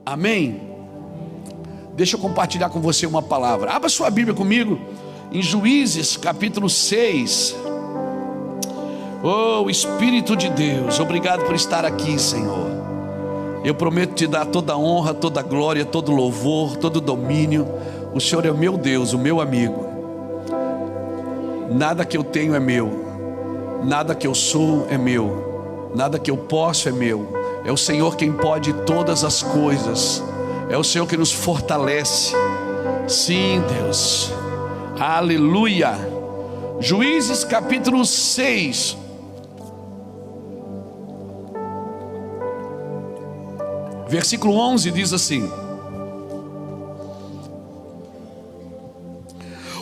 Amém? Deixa eu compartilhar com você uma palavra. Abra sua Bíblia comigo em Juízes capítulo 6. Oh, Espírito de Deus, obrigado por estar aqui, Senhor. Eu prometo te dar toda a honra, toda a glória, todo o louvor, todo o domínio. O Senhor é o meu Deus, o meu amigo. Nada que eu tenho é meu, nada que eu sou é meu, nada que eu posso é meu. É o Senhor quem pode todas as coisas. É o Senhor que nos fortalece. Sim, Deus. Aleluia. Juízes capítulo 6. Versículo 11 diz assim: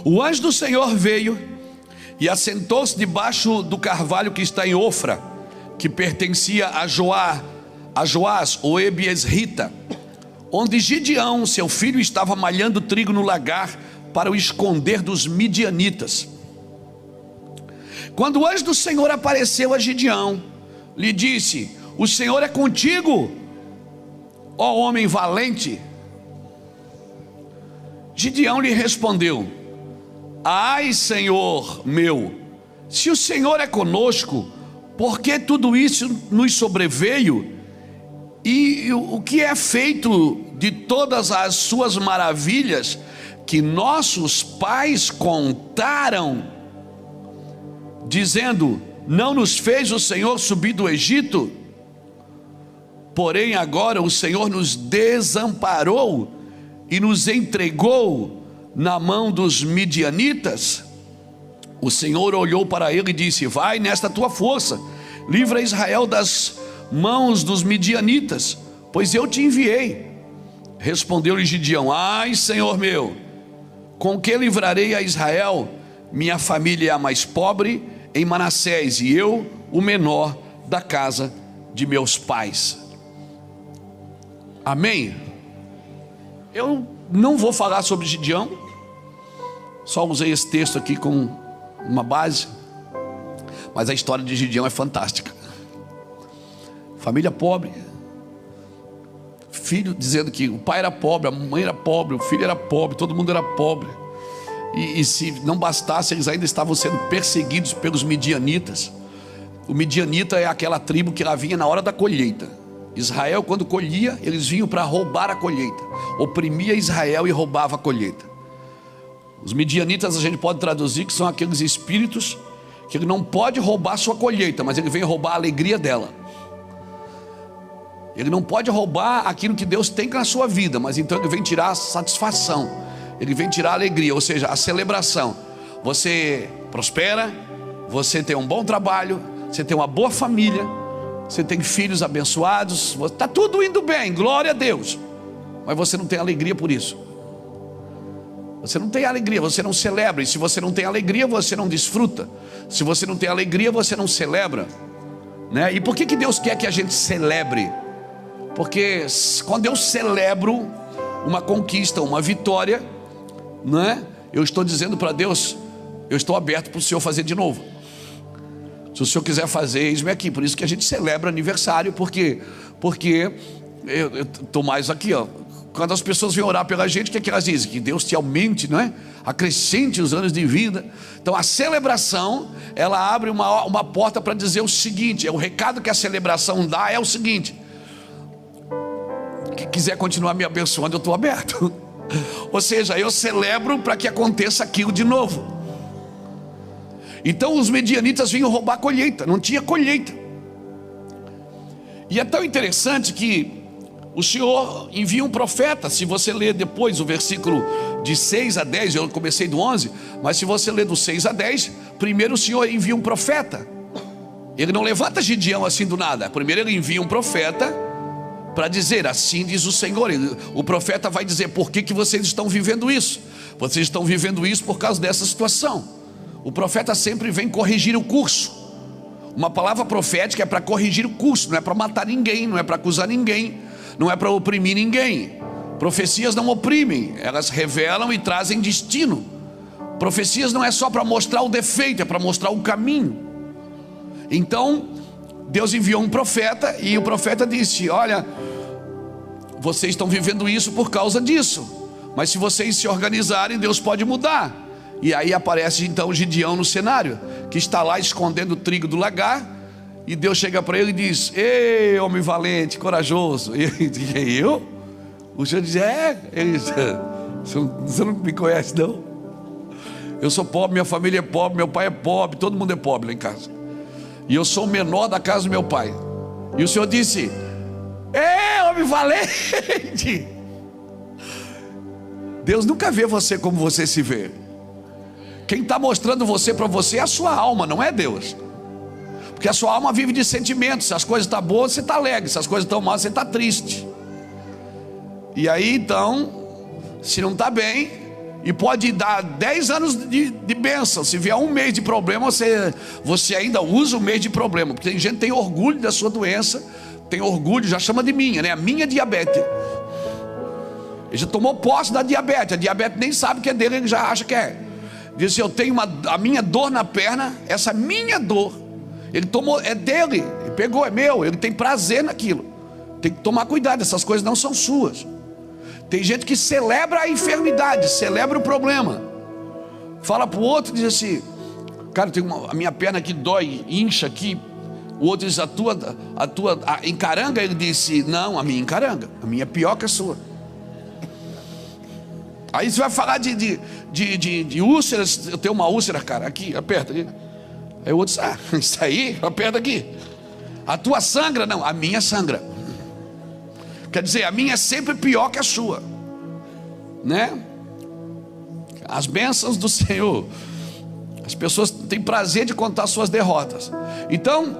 o anjo do Senhor veio e assentou-se debaixo do carvalho que está em Ofra, que pertencia a Joás, o Ebiesrita, onde Gideão, seu filho, estava malhando trigo no lagar para o esconder dos midianitas. Quando o anjo do Senhor apareceu a Gideão, lhe disse: o Senhor é contigo, ó homem valente. Gideão lhe respondeu: ai, Senhor meu, se o Senhor é conosco, por que tudo isso nos sobreveio? E o que é feito de todas as suas maravilhas que nossos pais contaram, dizendo: não nos fez o Senhor subir do Egito? Porém agora o Senhor nos desamparou e nos entregou na mão dos midianitas. O Senhor olhou para ele e disse: vai nesta tua força, livra Israel das mãos dos midianitas, pois eu te enviei. Respondeu-lhe Gideão: ai, Senhor meu, com que livrarei a Israel? Minha família é a mais pobre em Manassés, e eu o menor da casa de meus pais. Amém? Eu não vou falar sobre Gideão, só usei esse texto aqui como uma base, mas a história de Gideão é fantástica. Família pobre, filho dizendo que o pai era pobre, a mãe era pobre, o filho era pobre, todo mundo era pobre. E se não bastasse, eles ainda estavam sendo perseguidos pelos midianitas. O midianita é aquela tribo que ela vinha na hora da colheita. Israel, quando colhia, eles vinham para roubar a colheita. Oprimia Israel e roubava a colheita. Os midianitas a gente pode traduzir que são aqueles espíritos que ele não pode roubar a sua colheita, mas ele vem roubar a alegria dela. Ele não pode roubar aquilo que Deus tem na sua vida, mas então ele vem tirar a satisfação, ele vem tirar a alegria, ou seja, a celebração. Você prospera, você tem um bom trabalho, você tem uma boa família, você tem filhos abençoados, está tudo indo bem, glória a Deus, mas você não tem alegria por isso. Você não tem alegria, você não celebra. E se você não tem alegria, você não desfruta. Se você não tem alegria, você não celebra, né? E por que Deus quer que a gente celebre? Porque quando eu celebro uma conquista, uma vitória, né, eu estou dizendo para Deus: eu estou aberto para o Senhor fazer de novo. Se o Senhor quiser fazer, eis-me aqui. Por isso que a gente celebra aniversário. Porque eu estou mais aqui, ó. Quando as pessoas vêm orar pela gente, o que elas dizem? Que Deus te aumente, não é? Acrescente os anos de vida. Então a celebração, ela abre uma porta para dizer o seguinte: o recado que a celebração dá é o seguinte: quem quiser continuar me abençoando, eu estou aberto. Ou seja, eu celebro para que aconteça aquilo de novo. Então os medianitas vinham roubar a colheita, não tinha colheita. E é tão interessante que o Senhor envia um profeta. Se você ler depois o versículo de 6 a 10, eu comecei do 11, mas se você ler do 6 a 10, primeiro o Senhor envia um profeta. Ele não levanta Gideão assim do nada. Primeiro ele envia um profeta para dizer: assim diz o Senhor. O profeta vai dizer: por que vocês estão vivendo isso? Vocês estão vivendo isso por causa dessa situação. O profeta sempre vem corrigir o curso. Uma palavra profética é para corrigir o curso, não é para matar ninguém, não é para acusar ninguém, não é para oprimir ninguém. Profecias não oprimem, elas revelam e trazem destino. Profecias não é só para mostrar o defeito, é para mostrar o caminho. Então Deus enviou um profeta e o profeta disse: olha, vocês estão vivendo isso por causa disso. Mas se vocês se organizarem, Deus pode mudar. E aí aparece então Gideão no cenário, que está lá escondendo o trigo do lagar. E Deus chega para ele e diz: ei, homem valente, corajoso. E ele diz: eu? O Senhor diz: Ele diz: você não me conhece não? Eu sou pobre, minha família é pobre, meu pai é pobre, todo mundo é pobre lá em casa. E eu sou o menor da casa do meu pai. E o Senhor disse: ei, homem valente. Deus nunca vê você como você se vê. Quem está mostrando você para você é a sua alma, não é Deus. Porque a sua alma vive de sentimentos. Se as coisas estão boas, você está alegre. Se as coisas estão mal, você está triste. E aí então, se não está bem, e pode dar 10 anos de bênção, se vier um mês de problema, você ainda usa o mês de problema. Porque tem gente que tem orgulho da sua doença, tem orgulho, já chama de minha, né? A minha diabetes. Ele já tomou posse da diabetes. A diabetes nem sabe que é dele, ele já acha que é. Diz assim: eu tenho a minha dor na perna, essa minha dor, ele tomou, é dele, ele pegou, é meu, ele tem prazer naquilo. Tem que tomar cuidado, essas coisas não são suas. Tem gente que celebra a enfermidade, celebra o problema. Fala para o outro, diz assim: cara, a minha perna aqui dói, incha aqui. O outro diz: a tua encaranga. Ele disse: não, a minha encaranga, a minha é pior que a sua. Aí você vai falar de úlceras. Eu tenho uma úlcera, cara, aqui, aperta aqui. Aí o outro diz: isso aí, aperta aqui. A tua sangra? Não, a minha sangra. Quer dizer, a minha é sempre pior que a sua, né? As bênçãos do Senhor, as pessoas têm prazer de contar suas derrotas. Então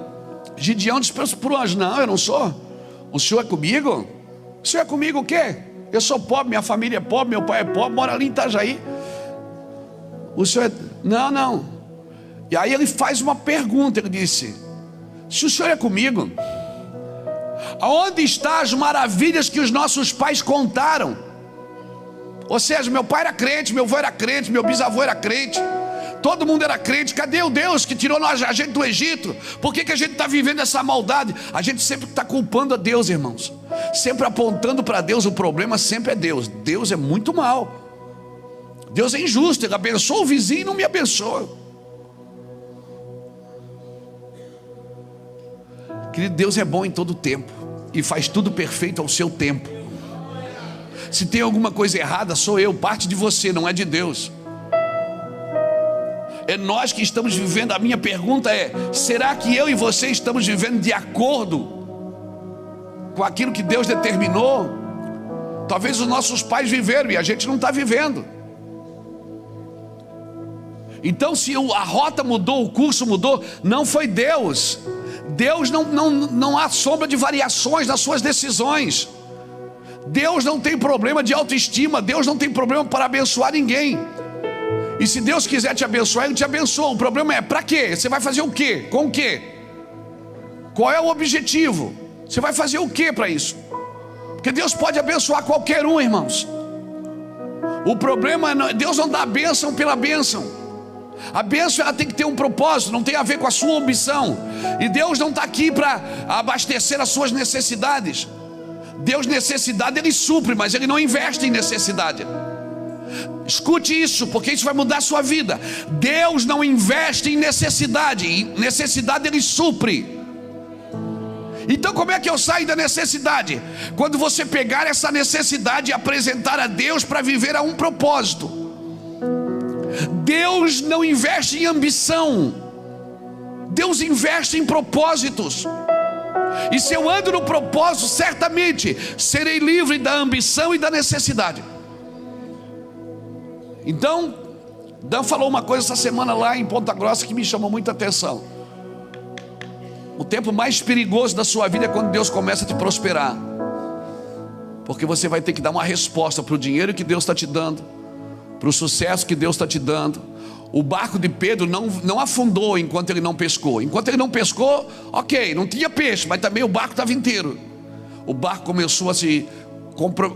Gideão disse para o anjo: não, eu não sou. O Senhor é comigo? O Senhor é comigo o quê? Eu sou pobre, minha família é pobre, meu pai é pobre, mora ali em Itajaí. O Senhor é... Não. E aí ele faz uma pergunta, ele disse: se o Senhor é comigo, aonde estão as maravilhas que os nossos pais contaram? Ou seja, meu pai era crente, meu avô era crente, meu bisavô era crente, todo mundo era crente. Cadê o Deus que tirou a gente do Egito? Por que a gente está vivendo essa maldade? A gente sempre está culpando a Deus, irmãos, sempre apontando para Deus. O problema sempre é Deus. Deus é muito mal, Deus é injusto, Ele abençoa o vizinho e não me abençoa. Querido, Deus é bom em todo tempo e faz tudo perfeito ao seu tempo. Se tem alguma coisa errada, sou eu, parte de você, não é de Deus. É nós que estamos vivendo. A minha pergunta é: será que eu e você estamos vivendo de acordo com aquilo que Deus determinou? Talvez os nossos pais viveram e a gente não está vivendo. Então, se a rota mudou, o curso mudou, não foi Deus. Deus não há sombra de variações nas suas decisões. Deus não tem problema de autoestima. Deus não tem problema para abençoar ninguém. E se Deus quiser te abençoar, Ele te abençoa. O problema é: para quê? Você vai fazer o quê? Com o quê? Qual é o objetivo? Você vai fazer o quê para isso? Porque Deus pode abençoar qualquer um, irmãos. O problema é: Deus não dá a bênção pela bênção. A bênção, ela tem que ter um propósito, não tem a ver com a sua ambição. E Deus não está aqui para abastecer as suas necessidades. Deus, necessidade Ele supre, mas Ele não investe em necessidade. Escute isso, porque isso vai mudar a sua vida. Deus não investe em necessidade. Em necessidade Ele supre. Então como é que eu saio da necessidade? Quando você pegar essa necessidade e apresentar a Deus para viver a um propósito. Deus não investe em ambição, Deus investe em propósitos. E se eu ando no propósito, certamente serei livre da ambição e da necessidade. Então, Dan falou uma coisa essa semana lá em Ponta Grossa que me chamou muita atenção. O tempo mais perigoso da sua vida é quando Deus começa a te prosperar, porque você vai ter que dar uma resposta para o dinheiro que Deus está te dando, para o sucesso que Deus está te dando. O barco de Pedro não afundou enquanto ele não pescou. Enquanto ele não pescou, ok, não tinha peixe, mas também o barco estava inteiro. O barco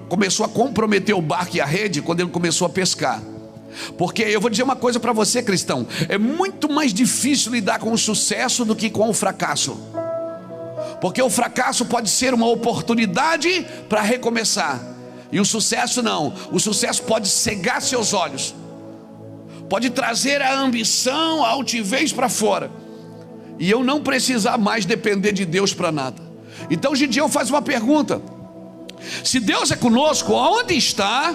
começou a comprometer o barco e a rede quando ele começou a pescar. Porque eu vou dizer uma coisa para você, cristão: é muito mais difícil lidar com o sucesso do que com o fracasso. Porque o fracasso pode ser uma oportunidade para recomeçar, e o sucesso não. O sucesso pode cegar seus olhos, pode trazer a ambição, a altivez para fora, e eu não precisar mais depender de Deus para nada. Então Gideão faz uma pergunta: se Deus é conosco, aonde está?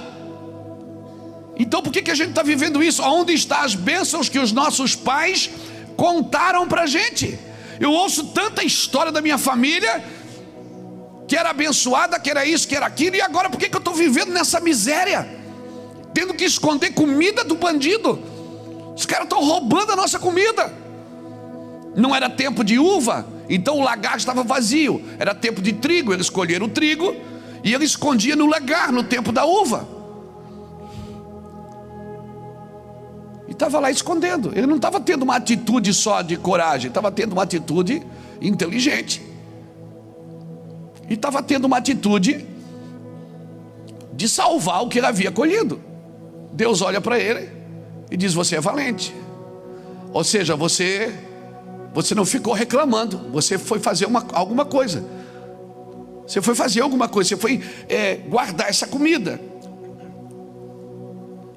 Então por que a gente está vivendo isso? Aonde estão as bênçãos que os nossos pais contaram para a gente? Eu ouço tanta história da minha família, que era abençoada, que era isso, que era aquilo, e agora por que eu estou vivendo nessa miséria? Tendo que esconder comida do bandido. Os caras estão roubando a nossa comida. Não era tempo de uva, então o lagar estava vazio. Era tempo de trigo, eles colheram o trigo e ele escondia no lagar, no tempo da uva, e estava lá escondendo. Ele não estava tendo uma atitude só de coragem, estava tendo uma atitude inteligente, e estava tendo uma atitude de salvar o que ele havia colhido. Deus olha para ele e diz: você é valente. Ou seja, você não ficou reclamando, você foi fazer alguma coisa. Você foi fazer alguma coisa, você foi guardar essa comida.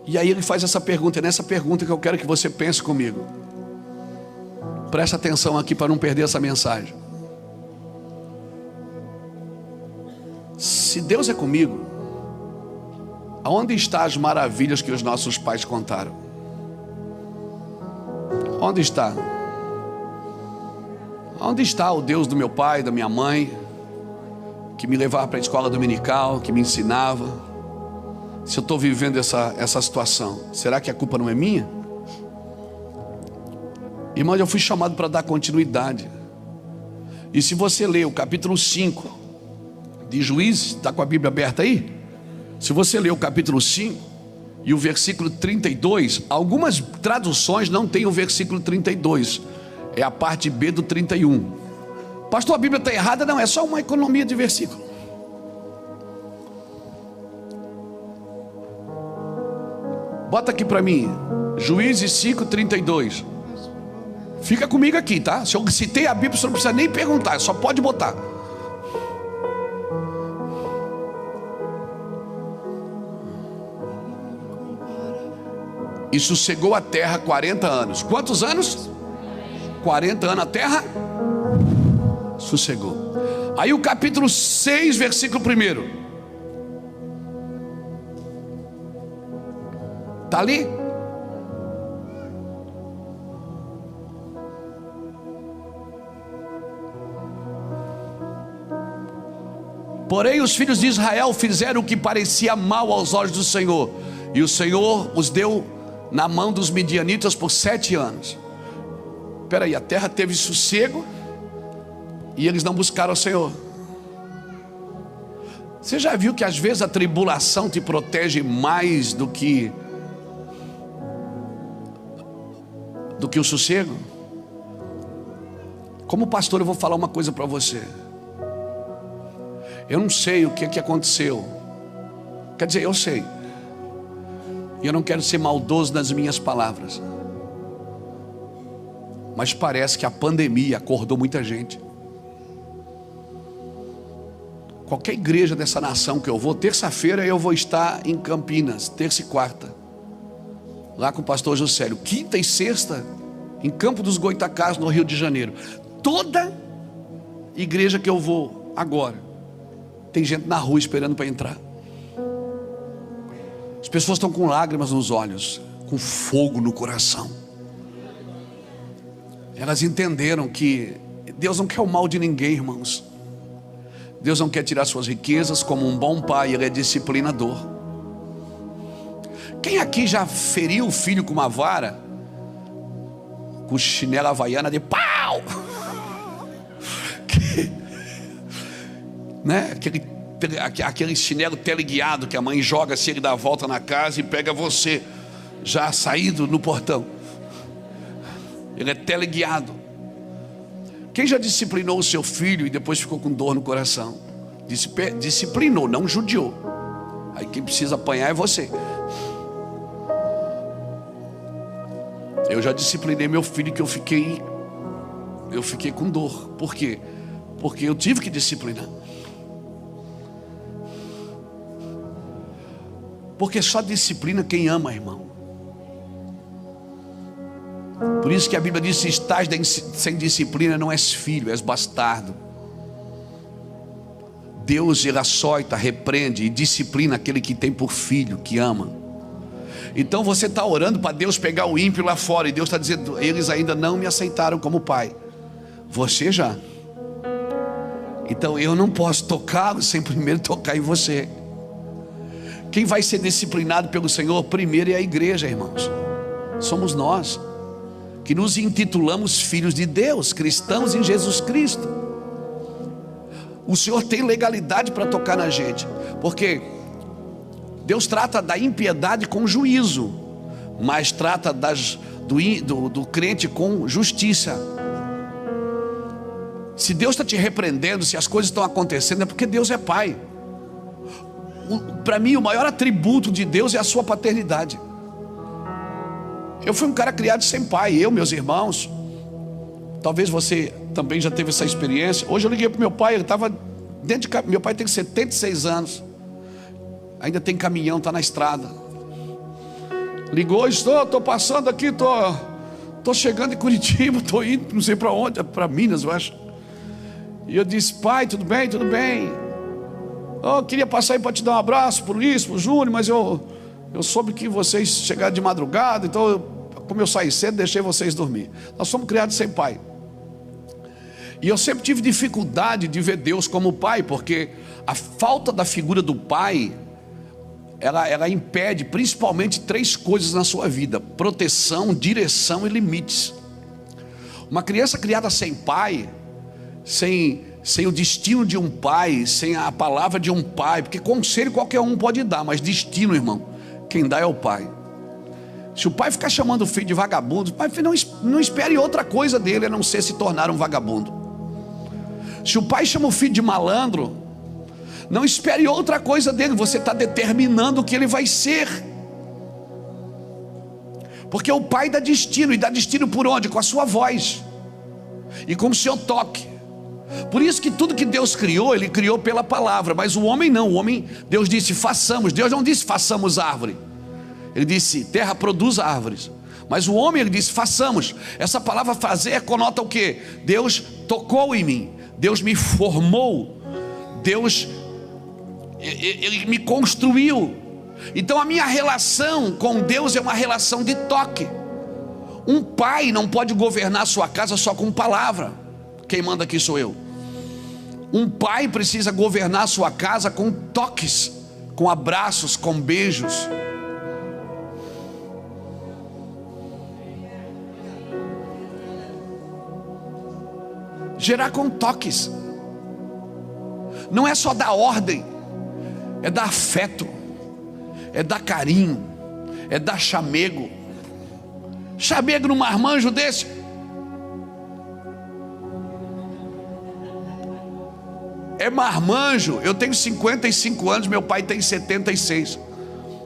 E aí ele faz essa pergunta, é nessa pergunta que eu quero que você pense comigo. Presta atenção aqui para não perder essa mensagem. Se Deus é comigo, aonde estão as maravilhas que os nossos pais contaram? Onde está? Onde está o Deus do meu pai, da minha mãe, que me levava para a escola dominical, que me ensinava? Se eu estou vivendo essa situação, será que a culpa não é minha? Irmão, eu fui chamado para dar continuidade. E se você ler o capítulo 5 de Juízes, está com a Bíblia aberta aí? Se você ler o capítulo 5 e o versículo 32, algumas traduções não tem o versículo 32, é a parte B do 31. Pastor, a Bíblia está errada? Não, é só uma economia de versículo. Bota aqui para mim, Juízes 5:32. Fica comigo aqui, tá? Se eu citei a Bíblia, você não precisa nem perguntar, só pode botar. E sossegou a terra 40 anos. Quantos anos? 40 anos a terra sossegou. Aí o capítulo 6, versículo 1. Está ali? Porém os filhos de Israel fizeram o que parecia mal aos olhos do Senhor, e o Senhor os deu na mão dos midianitas por 7 anos. Espera aí, a terra teve sossego e eles não buscaram o Senhor. Você já viu que às vezes a tribulação te protege mais do que o sossego? Como pastor, eu vou falar uma coisa para você. Eu não sei o que aconteceu. Quer dizer, eu sei. E eu não quero ser maldoso nas minhas palavras, mas parece que a pandemia acordou muita gente. Qualquer igreja dessa nação que eu vou, terça-feira eu vou estar em Campinas, terça e quarta, lá com o pastor Juscelio. Quinta e sexta em Campo dos Goitacás, no Rio de Janeiro. Toda igreja que eu vou agora, tem gente na rua esperando para entrar. As pessoas estão com lágrimas nos olhos, com fogo no coração. Elas entenderam que Deus não quer o mal de ninguém, irmãos. Deus não quer tirar suas riquezas. Como um bom pai, Ele é disciplinador. Quem aqui já feriu o filho com uma vara, com chinela havaiana de pau? Né? Aquele chinelo teleguiado que a mãe joga, se ele dá a volta na casa e pega você já saído no portão. Ele é teleguiado. Quem já disciplinou o seu filho e depois ficou com dor no coração? Disciplinou, não judiou. Aí quem precisa apanhar é você. Eu já disciplinei meu filho, que eu fiquei com dor. Por quê? porque eu tive que disciplinar. Porque só disciplina quem ama, irmão. Por isso que a Bíblia diz: se estás sem disciplina, não és filho, és bastardo. Deus, ele açoita, repreende e disciplina aquele que tem por filho, que ama. Então você está orando para Deus pegar o ímpio lá fora, e Deus está dizendo: eles ainda não me aceitaram como pai, você já. Então eu não posso tocá-los sem primeiro tocar em você. Quem vai ser disciplinado pelo Senhor primeiro é a igreja, irmãos. Somos nós que nos intitulamos filhos de Deus, cristãos em Jesus Cristo. O Senhor tem legalidade para tocar na gente, porque Deus trata da impiedade com juízo, mas trata do crente com justiça. Se Deus está te repreendendo, se as coisas estão acontecendo, é porque Deus é Pai. Para mim, o maior atributo de Deus é a sua paternidade. Eu fui um cara criado sem pai, meus irmãos. Talvez você também já teve essa experiência. Hoje eu liguei para meu pai, ele estava dentro de casa. Meu pai tem 76 anos, ainda tem caminhão, está na estrada. Ligou: estou passando aqui, estou chegando em Curitiba, estou indo não sei para onde, para Minas, eu acho. E eu disse: pai, tudo bem? Tudo bem. Eu queria passar aí para te dar um abraço, para o Luiz, para o Júnior, mas eu soube que vocês chegaram de madrugada, então como eu saí cedo, deixei vocês dormir. Nós somos criados sem pai. E eu sempre tive dificuldade de ver Deus como pai, porque a falta da figura do pai, ela impede principalmente 3 coisas na sua vida: proteção, direção e limites. Uma criança criada sem pai, sem o destino de um pai, sem a palavra de um pai, porque conselho qualquer um pode dar, mas destino, irmão, quem dá é o pai. Se o pai ficar chamando o filho de vagabundo, o pai não espere outra coisa dele a não ser se tornar um vagabundo. Se o pai chama o filho de malandro, não espere outra coisa dele, você está determinando o que ele vai ser. Porque o pai dá destino, e dá destino por onde? Com a sua voz e com o seu toque. Por isso que tudo que Deus criou, Ele criou pela palavra. Mas o homem não, o homem, Deus disse façamos. Deus não disse façamos árvore, Ele disse terra produz árvores. Mas o homem, Ele disse façamos. Essa palavra fazer conota o quê? Deus tocou em mim, Deus me formou, Deus, Ele me construiu. Então a minha relação com Deus é uma relação de toque. Um pai não pode governar sua casa só com palavra. Quem manda aqui sou eu. Um pai precisa governar sua casa com toques, com abraços, com beijos. Gerar com toques. Não é só dar ordem, é dar afeto, é dar carinho, é dar chamego. Chamego num marmanjo desse. É marmanjo. Eu tenho 55 anos, meu pai tem 76.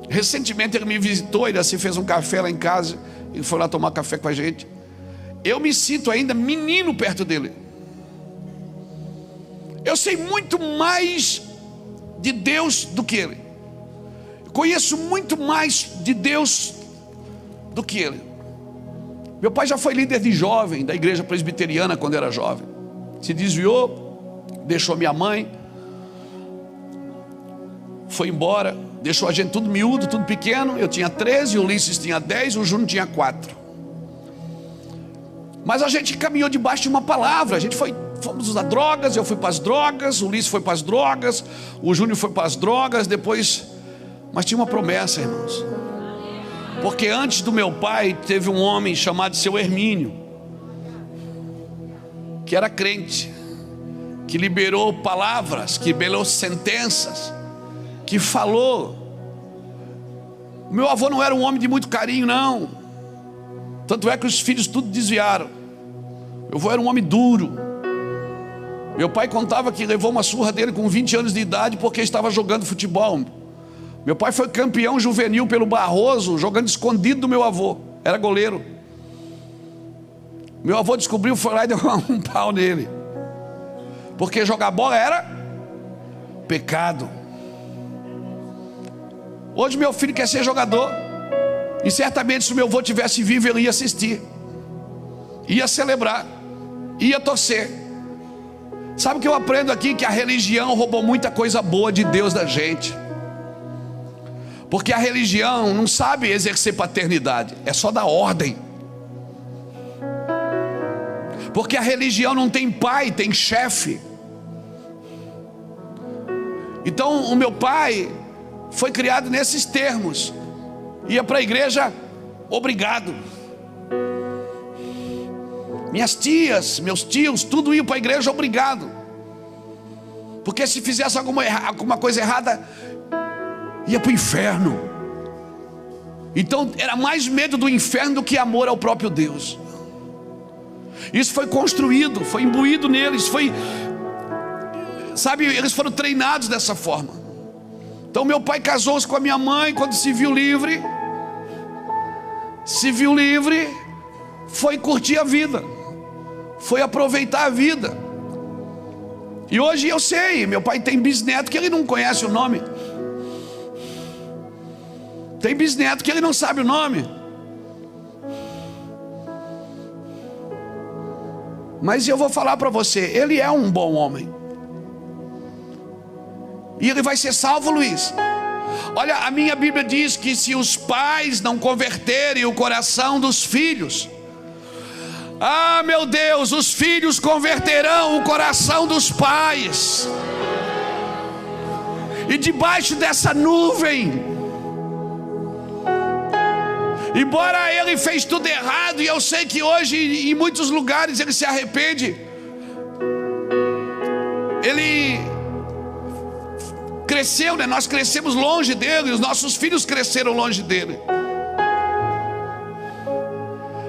Recentemente ele me visitou, ele assim fez um café lá em casa, ele foi lá tomar café com a gente. Eu me sinto ainda menino perto dele. Eu sei muito mais de Deus do que ele. Eu conheço muito mais de Deus do que ele. Meu pai já foi líder de jovem da igreja presbiteriana quando era jovem. Se desviou, deixou minha mãe, foi embora, deixou a gente tudo miúdo, tudo pequeno. Eu tinha 13, o Ulisses tinha 10, o Júnior tinha 4. Mas a gente caminhou debaixo de uma palavra. A gente fomos usar drogas, eu fui para as drogas, o Ulisses foi para as drogas, o Júnior foi para as drogas, depois... Mas tinha uma promessa, irmãos. Porque antes do meu pai teve um homem chamado seu Hermínio, que era crente, que liberou palavras, que liberou sentenças, que falou. O meu avô não era um homem de muito carinho, não. Tanto é que os filhos tudo desviaram. Meu avô era um homem duro. Meu pai contava que levou uma surra dele com 20 anos de idade porque estava jogando futebol. Meu pai foi campeão juvenil pelo Barroso, jogando escondido do meu avô. Era goleiro. Meu avô descobriu, foi lá e deu um pau nele. porque jogar bola era pecado. Hoje meu filho quer ser jogador, e certamente se o meu avô tivesse vivo, ele ia assistir, ia celebrar, ia torcer. Sabe o que eu aprendo aqui? Que a religião roubou muita coisa boa de Deus da gente. Porque a religião não sabe exercer paternidade, é só dar ordem. Porque a religião não tem pai, tem chefe. Então o meu pai foi criado nesses termos. Ia para a igreja obrigado. Minhas tias, meus tios, tudo iam para a igreja obrigado. Porque se fizesse alguma coisa errada, ia para o inferno. Então era mais medo do inferno do que amor ao próprio Deus. Isso foi construído, foi imbuído neles, sabe, eles foram treinados dessa forma. Então meu pai casou-se com a minha mãe quando se viu livre, foi curtir a vida, foi aproveitar a vida. E hoje eu sei, meu pai tem bisneto que ele não conhece o nome. Tem bisneto que ele não sabe o nome. Mas eu vou falar para você, ele é um bom homem. E ele vai ser salvo, Luiz. Olha, a minha Bíblia diz que se os pais não converterem o coração dos filhos, ah, meu Deus, os filhos converterão o coração dos pais. E debaixo dessa nuvem, embora ele fez tudo errado, e eu sei que hoje em muitos lugares ele se arrepende, ele cresceu, né? Nós crescemos longe dele, os nossos filhos cresceram longe dele.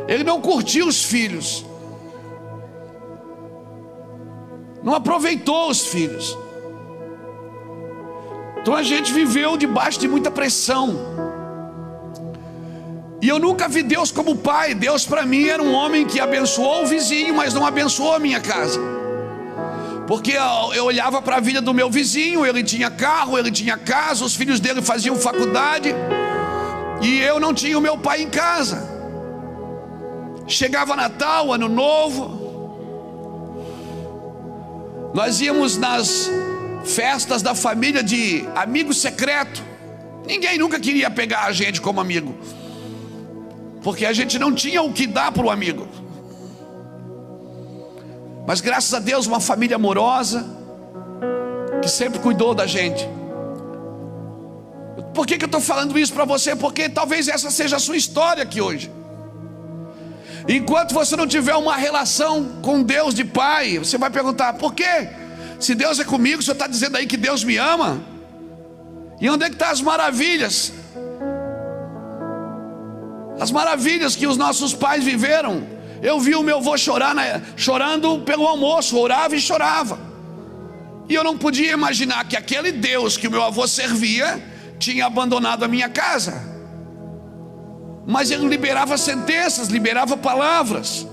Ele não curtiu os filhos, não aproveitou os filhos. Então a gente viveu debaixo de muita pressão. E eu nunca vi Deus como pai. Deus para mim era um homem que abençoou o vizinho, mas não abençoou a minha casa. Porque eu olhava para a vida do meu vizinho, ele tinha carro, ele tinha casa, os filhos dele faziam faculdade, e eu não tinha o meu pai em casa. Chegava Natal, Ano Novo, nós íamos nas festas da família de amigo secreto. Ninguém nunca queria pegar a gente como amigo, porque a gente não tinha o que dar para o amigo. Mas graças a Deus, uma família amorosa, que sempre cuidou da gente. Por que eu estou falando isso para você? Porque talvez essa seja a sua história aqui hoje. Enquanto você não tiver uma relação com Deus de pai, você vai perguntar: por quê? Se Deus é comigo, o senhor está dizendo aí que Deus me ama? E onde é que estão as maravilhas? As maravilhas que os nossos pais viveram. Eu vi o meu avô chorar, chorando pelo almoço, orava e chorava. E eu não podia imaginar que aquele Deus que o meu avô servia tinha abandonado a minha casa. Mas ele liberava sentenças, liberava palavras.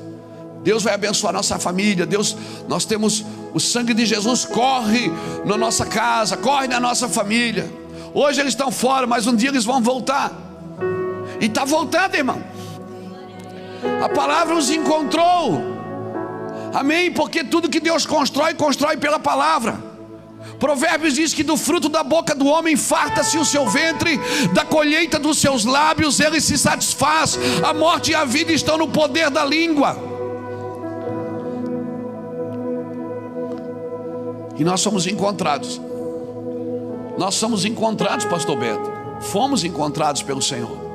Deus vai abençoar nossa família. Deus, nós temos o sangue de Jesus, corre na nossa casa, corre na nossa família. Hoje eles estão fora, mas um dia eles vão voltar. E está voltando, irmão. A palavra os encontrou. Amém? Porque tudo que Deus constrói, constrói pela palavra. Provérbios diz que do fruto da boca do homem farta-se o seu ventre, da colheita dos seus lábios ele se satisfaz. A morte e a vida estão no poder da língua. E nós somos encontrados. Nós somos encontrados, pastor Beto. Fomos encontrados pelo Senhor.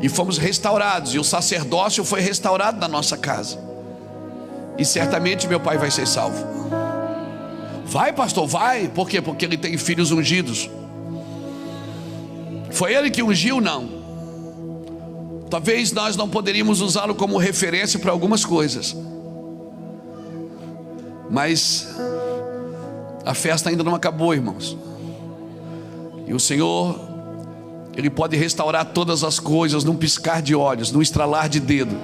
E fomos restaurados, e o sacerdócio foi restaurado na nossa casa. E certamente meu pai vai ser salvo. Vai, pastor, vai. Por quê? Porque ele tem filhos ungidos. Foi ele que ungiu? Não. Talvez nós não poderíamos usá-lo como referência para algumas coisas, mas a festa ainda não acabou, irmãos. E o Senhor, Ele pode restaurar todas as coisas num piscar de olhos, num estralar de dedo.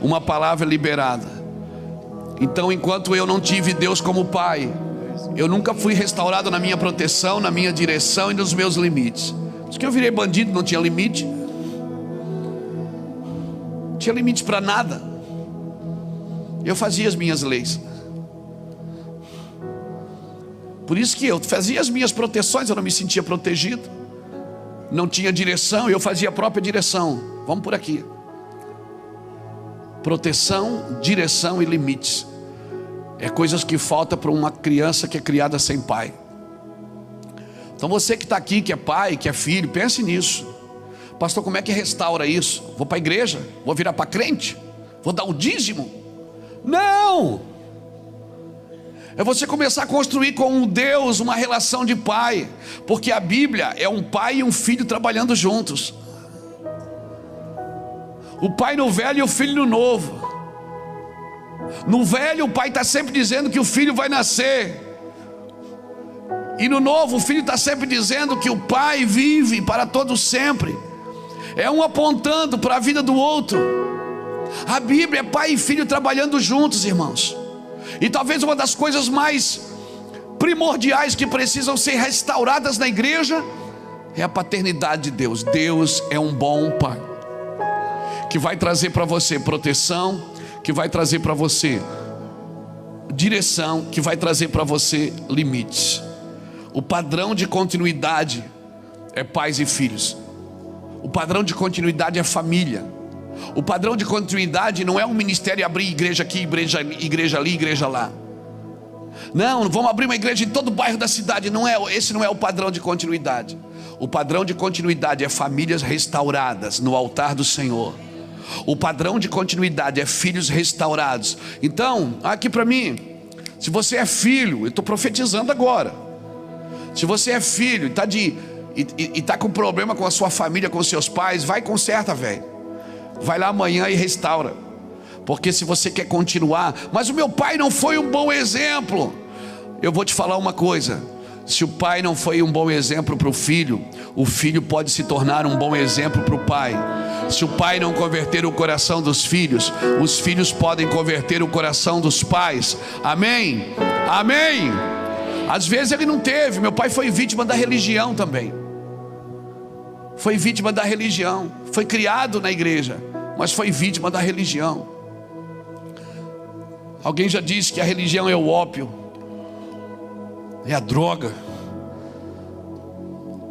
Uma palavra liberada. Então, enquanto eu não tive Deus como pai, eu nunca fui restaurado na minha proteção, na minha direção e nos meus limites. Diz que eu virei bandido, não tinha limite. Não tinha limite para nada. Eu fazia as minhas leis. Por isso que eu fazia as minhas proteções, eu não me sentia protegido. Não tinha direção, eu fazia a própria direção. Vamos por aqui. Proteção, direção e limites. É coisas que faltam para uma criança que é criada sem pai. Então você que está aqui, que é pai, que é filho, pense nisso. Pastor, como é que restaura isso? Vou para a igreja? Vou virar para crente? Vou dar o dízimo? Não! É você começar a construir com um Deus uma relação de pai. Porque a Bíblia é um pai e um filho trabalhando juntos. O pai no velho e o filho no novo. No velho o pai está sempre dizendo que o filho vai nascer. E no novo o filho está sempre dizendo que o pai vive para todo sempre. É um apontando para a vida do outro. A Bíblia é pai e filho trabalhando juntos, irmãos. E talvez uma das coisas mais primordiais que precisam ser restauradas na igreja é a paternidade de Deus. Deus é um bom pai, que vai trazer para você proteção, que vai trazer para você direção, que vai trazer para você limites. O padrão de continuidade é pais e filhos. O padrão de continuidade é família. O padrão de continuidade não é um ministério abrir igreja aqui, igreja ali, igreja lá. Não, vamos abrir uma igreja em todo o bairro da cidade. Não é, esse não é o padrão de continuidade. O padrão de continuidade é famílias restauradas no altar do Senhor. O padrão de continuidade é filhos restaurados. Então, aqui para mim, se você é filho, eu estou profetizando agora. Se você é filho e está com problema com a sua família, com os seus pais, vai e conserta, velho. Vai lá amanhã e restaura. Porque se você quer continuar, mas o meu pai não foi um bom exemplo. Eu vou te falar uma coisa: se o pai não foi um bom exemplo para o filho pode se tornar um bom exemplo para o pai. Se o pai não converter o coração dos filhos, os filhos podem converter o coração dos pais. Amém? Amém? Às vezes ele não teve. Meu pai foi vítima da religião também. Foi vítima da religião. Foi criado na igreja, mas foi vítima da religião. Alguém já disse que a religião é o ópio, é a droga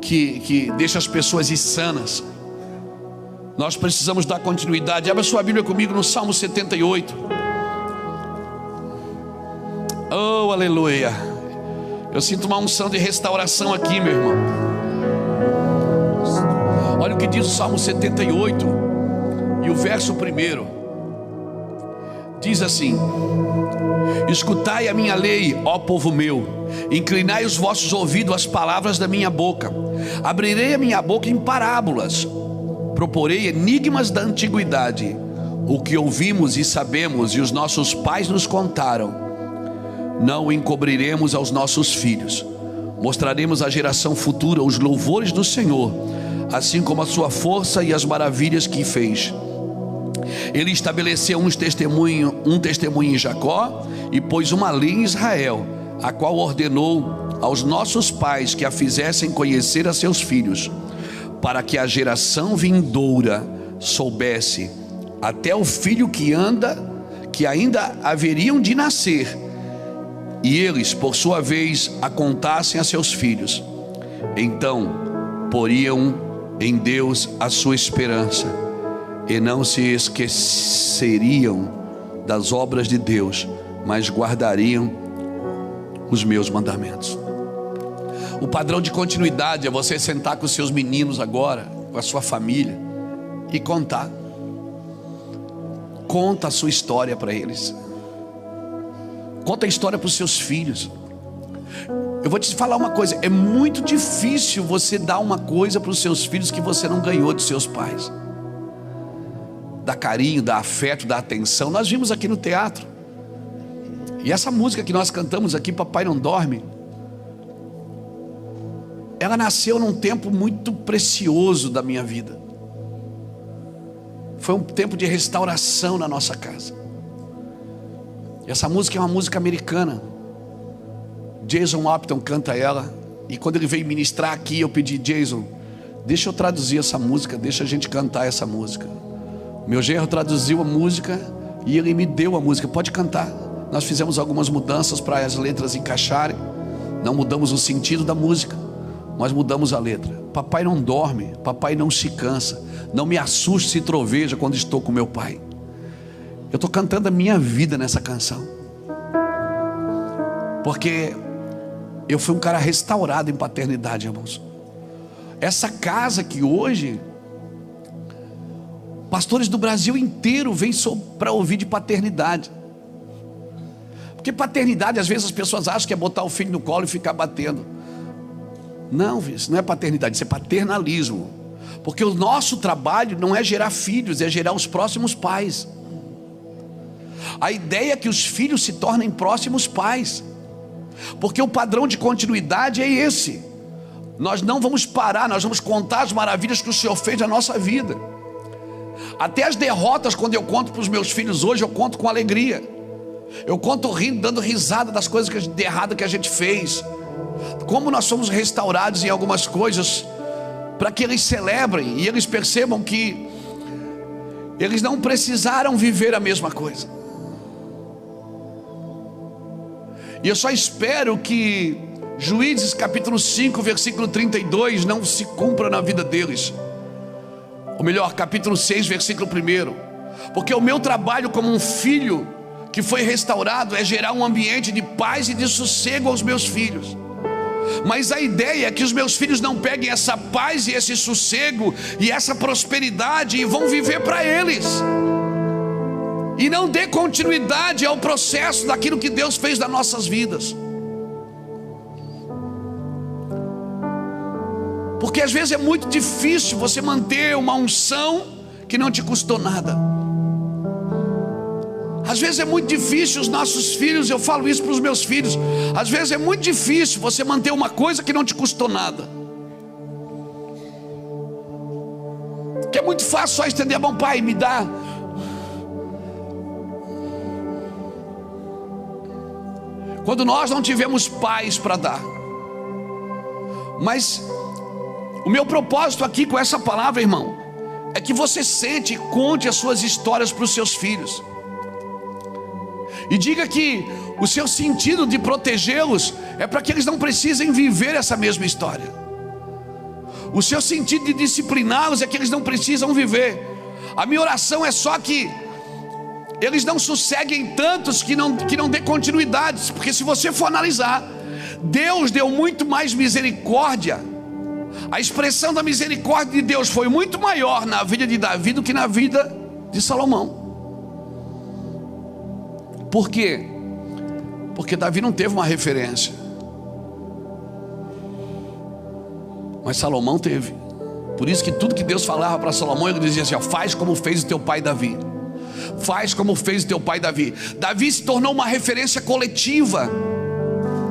que deixa as pessoas insanas. Nós precisamos dar continuidade. Abra sua Bíblia comigo no Salmo 78. Oh, aleluia. Eu sinto uma unção de restauração aqui, meu irmão. Olha o que diz o Salmo 78 e o verso 1. Diz assim: escutai a minha lei, ó povo meu, inclinai os vossos ouvidos às palavras da minha boca. Abrirei a minha boca em parábolas, proporei enigmas da antiguidade, o que ouvimos e sabemos e os nossos pais nos contaram, não o encobriremos aos nossos filhos. Mostraremos à geração futura os louvores do Senhor, assim como a sua força e as maravilhas que fez. Ele estabeleceu um testemunho em Jacó e pôs uma lei em Israel, a qual ordenou aos nossos pais que a fizessem conhecer a seus filhos, para que a geração vindoura soubesse, até o filho que ainda haveriam de nascer, e eles, por sua vez, a contassem a seus filhos. Então poriam em Deus a sua esperança, e não se esqueceriam das obras de Deus, mas guardariam os meus mandamentos. O padrão de continuidade é você sentar com os seus meninos agora, com a sua família, e conta a sua história para eles. Conta a história para os seus filhos. Eu vou te falar uma coisa: é muito difícil você dar uma coisa para os seus filhos que você não ganhou dos seus pais. Dar carinho, dar afeto, dar atenção. Nós vimos aqui no teatro, e essa música que nós cantamos aqui, Papai Não Dorme, ela nasceu num tempo muito precioso da minha vida. Foi um tempo de restauração na nossa casa. Essa música é uma música americana. Jason Upton canta ela. E quando ele veio ministrar aqui, eu pedi: Jason, deixa eu traduzir essa música, deixa a gente cantar essa música. Meu genro traduziu a música e ele me deu a música: pode cantar. Nós fizemos algumas mudanças para as letras encaixarem. Não mudamos o sentido da música, mas mudamos a letra. Papai não dorme, papai não se cansa, não me assuste se troveja quando estou com meu pai. Eu estou cantando a minha vida nessa canção, porque eu fui um cara restaurado em paternidade, irmãos. Essa casa que hoje pastores do Brasil inteiro vêm só para ouvir de paternidade. Porque paternidade, às vezes as pessoas acham que é botar o filho no colo e ficar batendo. Não, isso não é paternidade, isso é paternalismo. Porque o nosso trabalho não é gerar filhos, é gerar os próximos pais. A ideia é que os filhos se tornem próximos pais, porque o padrão de continuidade é esse. Nós não vamos parar, nós vamos contar as maravilhas que o Senhor fez na nossa vida. Até as derrotas, quando eu conto para os meus filhos hoje, eu conto com alegria. Eu conto rindo, dando risada das coisas de errado que a gente fez. Como nós somos restaurados em algumas coisas, para que eles celebrem e eles percebam que eles não precisaram viver a mesma coisa. E eu só espero que Juízes capítulo 5, versículo 32 não se cumpra na vida deles. Ou melhor, capítulo 6, versículo 1. Porque o meu trabalho como um filho que foi restaurado é gerar um ambiente de paz e de sossego aos meus filhos. Mas a ideia é que os meus filhos não peguem essa paz e esse sossego e essa prosperidade e vão viver para eles, e não dê continuidade ao processo daquilo que Deus fez nas nossas vidas. Porque às vezes é muito difícil você manter uma unção que não te custou nada. Às vezes é muito difícil os nossos filhos, eu falo isso para os meus filhos, às vezes é muito difícil você manter uma coisa que não te custou nada. Que é muito fácil só estender a mão: pai, me dá. Quando nós não tivemos paz para dar. Mas o meu propósito aqui com essa palavra, irmão, é que você sente e conte as suas histórias para os seus filhos. E diga que o seu sentido de protegê-los é para que eles não precisem viver essa mesma história. O seu sentido de discipliná-los é que eles não precisam viver. A minha oração é só que eles não sosseguem tantos, que não dê continuidade. Porque se você for analisar, Deus deu muito mais misericórdia. A expressão da misericórdia de Deus foi muito maior na vida de Davi do que na vida de Salomão. Por quê? Porque Davi não teve uma referência, mas Salomão teve. Por isso que tudo que Deus falava para Salomão, ele dizia assim: ó, faz como fez o teu pai Davi. Faz como fez o teu pai Davi. Davi se tornou uma referência coletiva.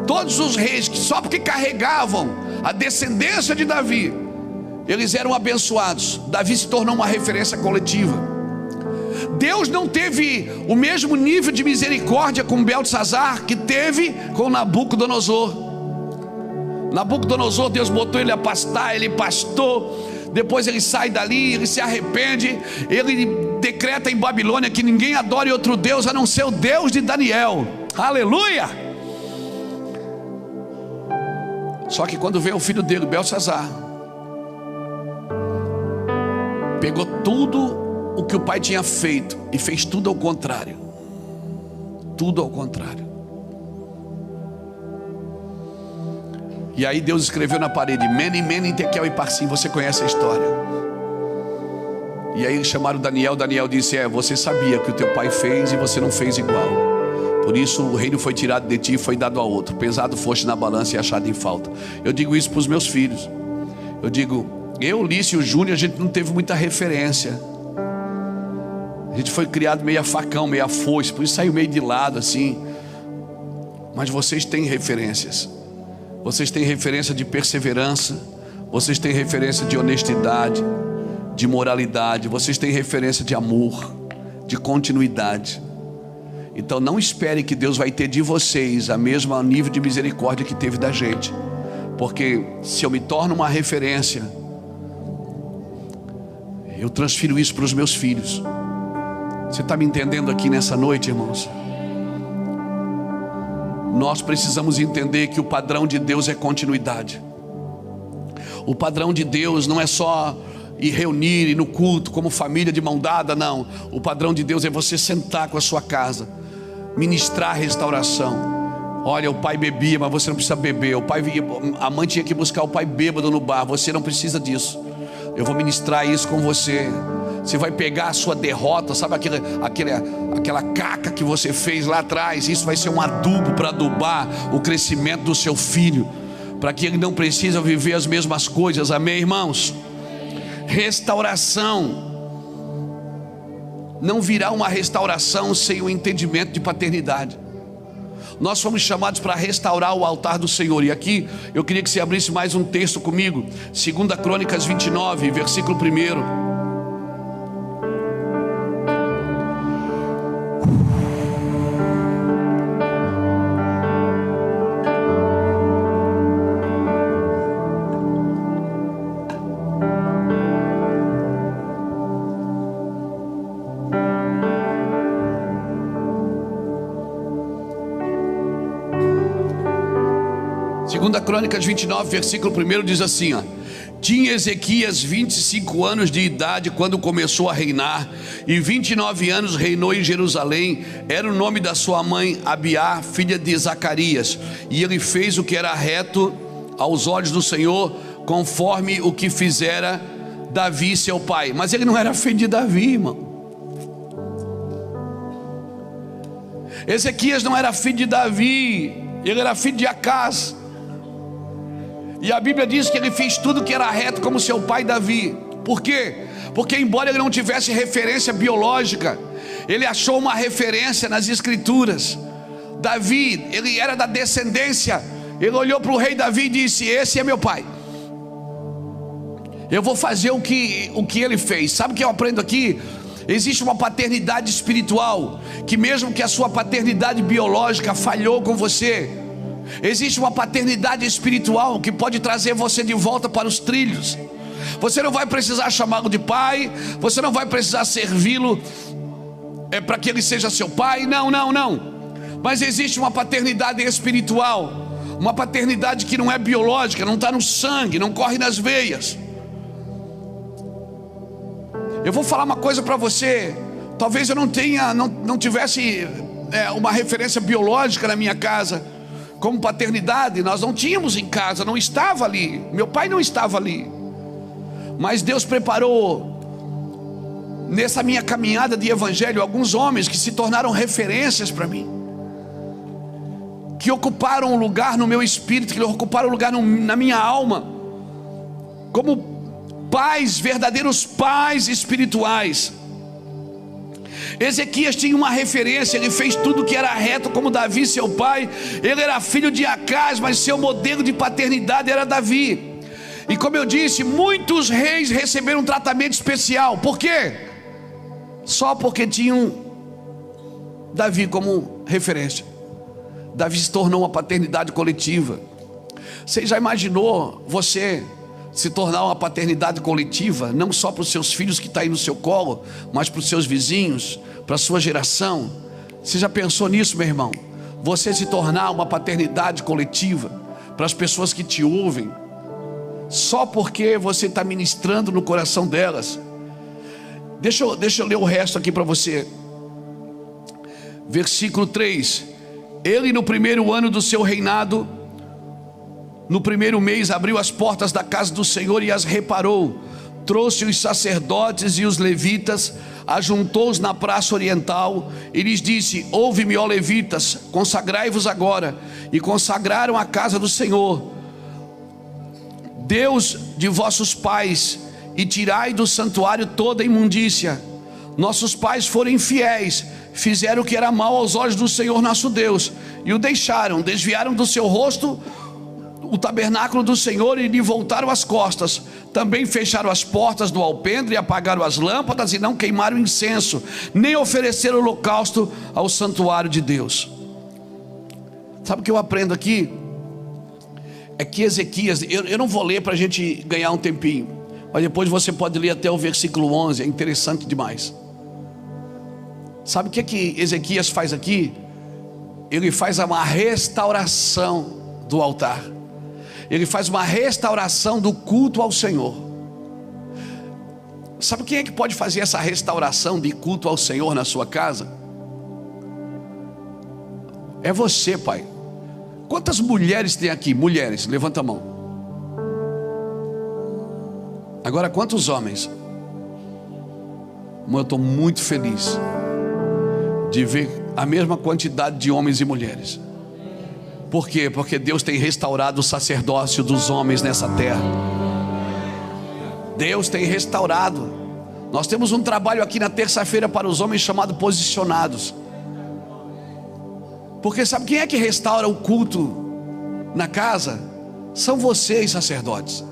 Todos os reis que só porque carregavam a descendência de Davi, eles eram abençoados. Davi se tornou uma referência coletiva. Deus não teve o mesmo nível de misericórdia com Beltesazar que teve com Nabucodonosor. Nabucodonosor, Deus botou ele a pastar, ele pastou. Depois ele sai dali, ele se arrepende, ele decreta em Babilônia que ninguém adore outro Deus a não ser o Deus de Daniel. Aleluia! Só que quando veio o filho dele, Beltesazar, pegou tudo o que o pai tinha feito e fez tudo ao contrário. Tudo ao contrário. E aí Deus escreveu na parede: Mene, Mene, Tekel e Parsim. Você conhece a história. E aí chamaram Daniel. Daniel disse: você sabia que o teu pai fez e você não fez igual. Por isso o reino foi tirado de ti e foi dado a outro. Pesado foste na balança e achado em falta. Eu digo isso para os meus filhos. Eu digo: eu, Ulisses e o Júnior, a gente não teve muita referência. A gente foi criado meio a facão, meio a foice, por isso saiu meio de lado assim. Mas vocês têm referências. Vocês têm referência de perseverança. Vocês têm referência de honestidade, de moralidade. Vocês têm referência de amor, de continuidade. Então não espere que Deus vai ter de vocês a mesma nível de misericórdia que teve da gente, porque se eu me torno uma referência, eu transfiro isso para os meus filhos. Você está me entendendo aqui nessa noite, irmãos? Nós precisamos entender que o padrão de Deus é continuidade. O padrão de Deus não é só ir reunir, ir no culto como família de mão dada, não. O padrão de Deus é você sentar com a sua casa, ministrar restauração. Olha, o pai bebia, mas você não precisa beber. A mãe tinha que buscar o pai bêbado no bar, você não precisa disso. Eu vou ministrar isso com você. Você vai pegar a sua derrota, sabe aquela caca que você fez lá atrás. Isso vai ser um adubo para adubar o crescimento do seu filho, para que ele não precise viver as mesmas coisas. Amém, irmãos? Restauração não virá uma restauração sem o entendimento de paternidade. Nós fomos chamados para restaurar o altar do Senhor. E aqui eu queria que você abrisse mais um texto comigo, 2 Crônicas 29, versículo 1. 2 Crônicas 29, versículo 1 diz assim, ó: tinha Ezequias 25 anos de idade quando começou a reinar, e 29 anos reinou em Jerusalém. Era o nome da sua mãe Abiá, filha de Zacarias, e ele fez o que era reto aos olhos do Senhor, conforme o que fizera Davi seu pai. Mas ele não era filho de Davi, irmão. Ezequias não era filho de Davi, ele era filho de Acás. E a Bíblia diz que ele fez tudo que era reto como seu pai Davi. Por quê? Porque embora ele não tivesse referência biológica, ele achou uma referência nas escrituras. Davi, ele era da descendência. Ele olhou para o rei Davi e disse: esse é meu pai, eu vou fazer o que ele fez. Sabe o que eu aprendo aqui? Existe uma paternidade espiritual, que mesmo que a sua paternidade biológica falhou com você, existe uma paternidade espiritual que pode trazer você de volta para os trilhos. Você não vai precisar chamá-lo de pai, você não vai precisar servi-lo para que ele seja seu pai, não. Mas existe uma paternidade espiritual, uma paternidade que não é biológica, não está no sangue, não corre nas veias. Eu vou falar uma coisa para você. Talvez eu não tivesse uma referência biológica na minha casa como paternidade. Nós não tínhamos em casa, não estava ali, meu pai não estava ali. Mas Deus preparou nessa minha caminhada de evangelho alguns homens que se tornaram referências para mim, que ocuparam um lugar no meu espírito, que ocuparam um lugar na minha alma, como pais, verdadeiros pais espirituais. Ezequias tinha uma referência, ele fez tudo que era reto como Davi seu pai. Ele era filho de Acás, mas seu modelo de paternidade era Davi. E como eu disse, muitos reis receberam um tratamento especial. Por quê? Só porque tinham Davi como referência. Davi se tornou uma paternidade coletiva. Você já imaginou você se tornar uma paternidade coletiva, não só para os seus filhos que estão aí no seu colo, mas para os seus vizinhos, para a sua geração? Você já pensou nisso, meu irmão? Você se tornar uma paternidade coletiva para as pessoas que te ouvem, só porque você está ministrando no coração delas. Deixa eu ler o resto aqui para você. Versículo 3: ele no primeiro ano do seu reinado, no primeiro mês, abriu as portas da casa do Senhor e as reparou. Trouxe os sacerdotes e os levitas, ajuntou-os na praça oriental e lhes disse: ouve-me, ó levitas, consagrai-vos agora. E consagraram a casa do Senhor, Deus de vossos pais, e tirai do santuário toda a imundícia. Nossos pais foram infiéis, fizeram o que era mal aos olhos do Senhor nosso Deus, e o deixaram, desviaram do seu rosto o tabernáculo do Senhor e lhe voltaram as costas. Também fecharam as portas do alpendre e apagaram as lâmpadas e não queimaram incenso, nem ofereceram holocausto ao santuário de Deus. Sabe o que eu aprendo aqui? É que Ezequias, eu não vou ler para a gente ganhar um tempinho, mas depois você pode ler até o versículo 11, é interessante demais. Sabe o que Ezequias faz aqui? Ele faz uma restauração do altar. Ele faz uma restauração do culto ao Senhor. Sabe quem é que pode fazer essa restauração de culto ao Senhor na sua casa? É você, pai. Quantas mulheres tem aqui? Mulheres, levanta a mão. Agora, quantos homens? Eu estou muito feliz de ver a mesma quantidade de homens e mulheres. Por quê? Porque Deus tem restaurado o sacerdócio dos homens nessa terra. Deus tem restaurado. Nós temos um trabalho aqui na terça-feira para os homens chamado posicionados. Porque sabe quem é que restaura o culto na casa? São vocês, sacerdotes.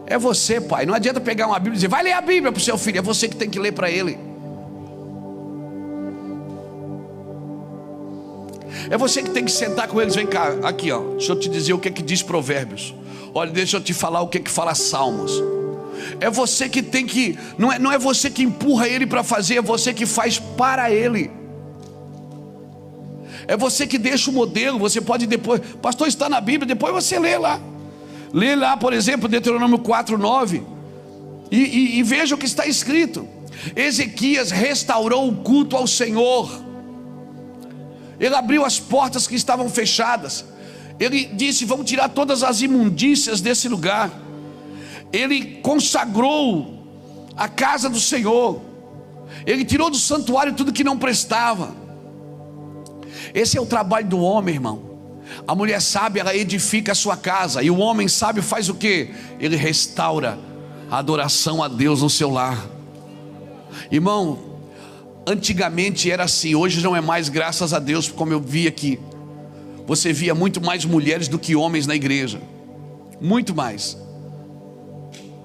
É você, pai. Não adianta pegar uma Bíblia e dizer, vai ler a Bíblia para o seu filho. É você que tem que ler para ele. É você que tem que sentar com eles. Vem cá, aqui ó, deixa eu te dizer o que é que diz Provérbios. Olha, deixa eu te falar o que é que fala Salmos. É você que tem que, não é você que empurra ele para fazer, é você que faz para ele. É você que deixa o modelo. Você pode depois, pastor, está na Bíblia, depois você lê lá. Lê lá, por exemplo, Deuteronômio 4:9 e veja o que está escrito. Ezequias restaurou o culto ao Senhor. Ele abriu as portas que estavam fechadas. Ele disse, vamos tirar todas as imundícias desse lugar. Ele consagrou a casa do Senhor. Ele tirou do santuário tudo que não prestava. Esse é o trabalho do homem, irmão. A mulher sábia, ela edifica a sua casa. E o homem sábio faz o quê? Ele restaura a adoração a Deus no seu lar. Irmão, antigamente era assim, hoje não é mais, graças a Deus, como eu vi aqui. Você via muito mais mulheres do que homens na igreja. Muito mais.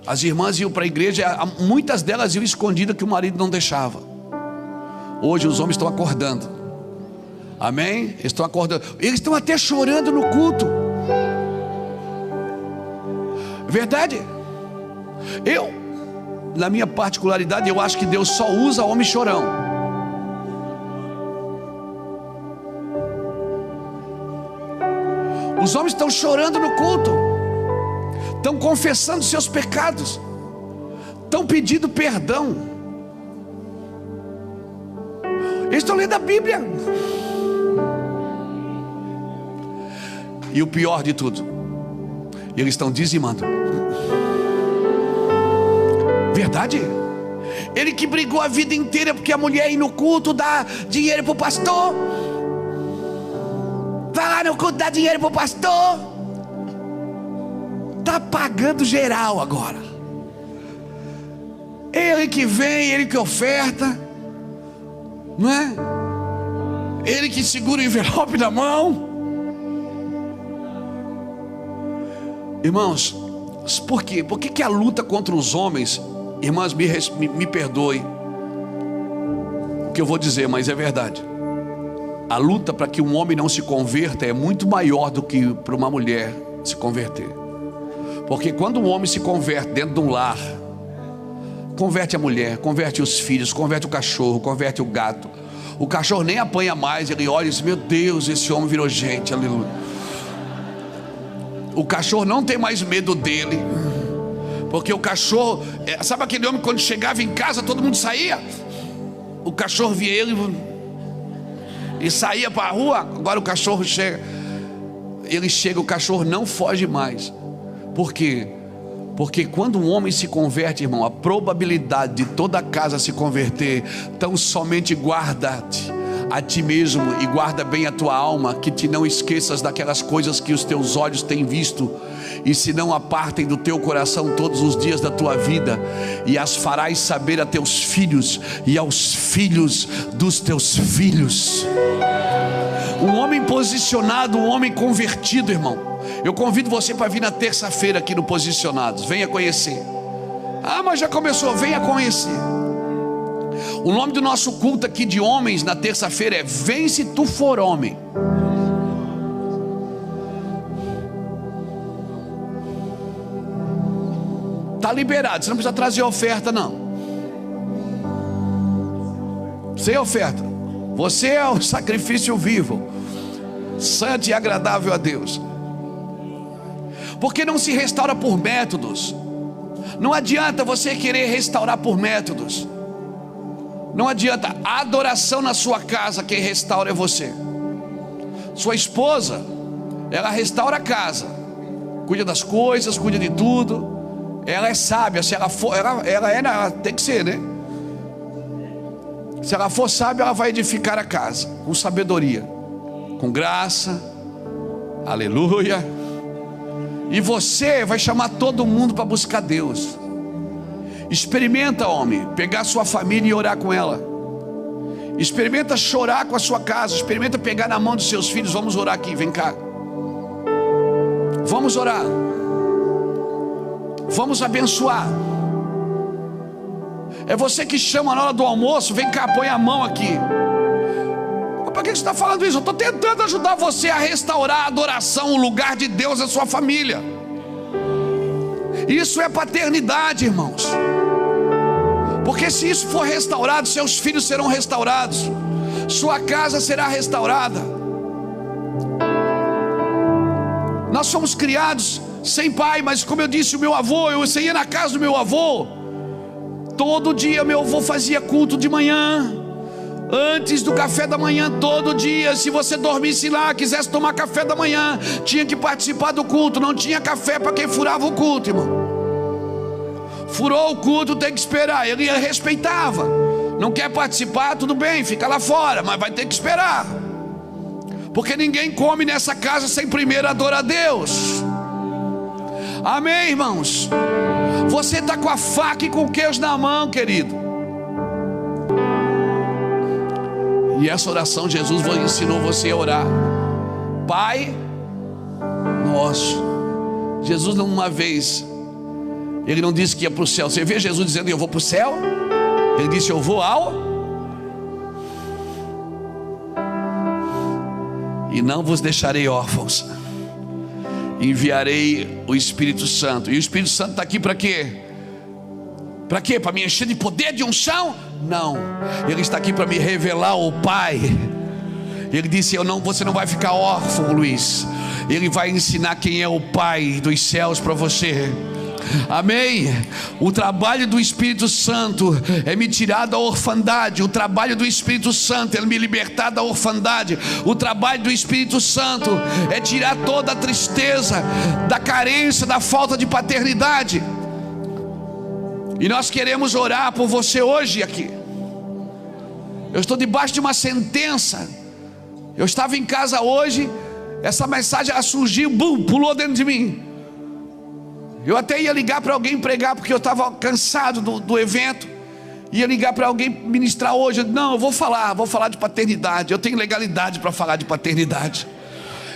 As irmãs iam para a igreja, muitas delas iam escondidas que o marido não deixava. Hoje os homens estão acordando. Amém? Eles estão acordando. Eles estão até chorando no culto. Verdade? Na minha particularidade, eu acho que Deus só usa homem chorão. Os homens estão chorando no culto, estão confessando seus pecados, estão pedindo perdão. Eles estão lendo a Bíblia. E o pior de tudo, eles estão dizimando. Verdade? Ele que brigou a vida inteira porque a mulher ir no culto dá dinheiro para o pastor. Vai lá no culto dar dinheiro para o pastor. Está pagando geral agora. Ele que vem, ele que oferta, não é? Ele que segura o envelope na mão. Irmãos, por quê? Por que a luta contra os homens? Irmãs, me perdoe o que eu vou dizer, mas é verdade. A luta para que um homem não se converta é muito maior do que para uma mulher se converter. Porque quando um homem se converte dentro de um lar, converte a mulher, converte os filhos, converte o cachorro, converte o gato. O cachorro nem apanha mais, ele olha e diz, meu Deus, esse homem virou gente, aleluia. O cachorro não tem mais medo dele, porque o cachorro, sabe aquele homem quando chegava em casa todo mundo saía? O cachorro via ele e saía para a rua. Agora o cachorro chega, ele chega, o cachorro não foge mais. Por quê? Porque quando um homem se converte, irmão, a probabilidade de toda a casa se converter, tão somente guarda-te a ti mesmo e guarda bem a tua alma, que te não esqueças daquelas coisas que os teus olhos têm visto, e se não apartem do teu coração todos os dias da tua vida, e as farás saber a teus filhos e aos filhos dos teus filhos. Um homem posicionado, um homem convertido, irmão. Eu convido você para vir na terça-feira aqui no Posicionados. Venha conhecer. Ah, mas já começou, venha conhecer. O nome do nosso culto aqui de homens na terça-feira é Vem se tu for homem. Está liberado, você não precisa trazer oferta não. Sem oferta. Você é o sacrifício vivo, santo e agradável a Deus. Porque não se restaura por métodos. Não adianta você querer restaurar por métodos. Não adianta. A adoração na sua casa, quem restaura é você. Sua esposa, ela restaura a casa, cuida das coisas, cuida de tudo. Ela é sábia. Se ela for, ela tem que ser, né? Se ela for sábia, ela vai edificar a casa com sabedoria, com graça. Aleluia. E você vai chamar todo mundo para buscar Deus. Experimenta, homem, pegar sua família e orar com ela. Experimenta chorar com a sua casa. Experimenta pegar na mão dos seus filhos. Vamos orar aqui, vem cá. Vamos orar. Vamos abençoar. É você que chama na hora do almoço. Vem cá, põe a mão aqui. Por que você está falando isso? Eu estou tentando ajudar você a restaurar a adoração, o lugar de Deus na sua família. Isso é paternidade, irmãos. Porque se isso for restaurado, seus filhos serão restaurados, sua casa será restaurada. Nós fomos criados sem pai, mas como eu disse, o meu avô, eu ia na casa do meu avô. Todo dia meu avô fazia culto de manhã, antes do café da manhã, todo dia. Se você dormisse lá, quisesse tomar café da manhã, tinha que participar do culto. Não tinha café para quem furava o culto, irmão. Furou o culto, tem que esperar. Ele respeitava. Não quer participar, tudo bem, fica lá fora, mas vai ter que esperar. Porque ninguém come nessa casa sem primeiro adorar a Deus. Amém, irmãos? Você está com a faca e com o queijo na mão, querido. E essa oração Jesus ensinou você a orar. Pai nosso. Jesus uma vez, ele não disse que ia para o céu. Você vê Jesus dizendo eu vou para o céu? Ele disse eu vou ao. E não vos deixarei órfãos. Enviarei o Espírito Santo. E o Espírito Santo está aqui para quê? Para quê? Para me encher de poder, de unção? Não. Ele está aqui para me revelar o Pai. Ele disse, você não vai ficar órfão, Luiz. Ele vai ensinar quem é o Pai dos céus para você. Amém? O trabalho do Espírito Santo é me tirar da orfandade. O trabalho do Espírito Santo é me libertar da orfandade. O trabalho do Espírito Santo é tirar toda a tristeza, da carência, da falta de paternidade. E nós queremos orar por você hoje aqui. Eu estou debaixo de uma sentença. Eu estava em casa hoje, essa mensagem surgiu, bum, pulou dentro de mim. Eu até ia ligar para alguém pregar, porque eu estava cansado do evento. Ia ligar para alguém ministrar hoje. Não, eu vou falar de paternidade. Eu tenho legalidade para falar de paternidade.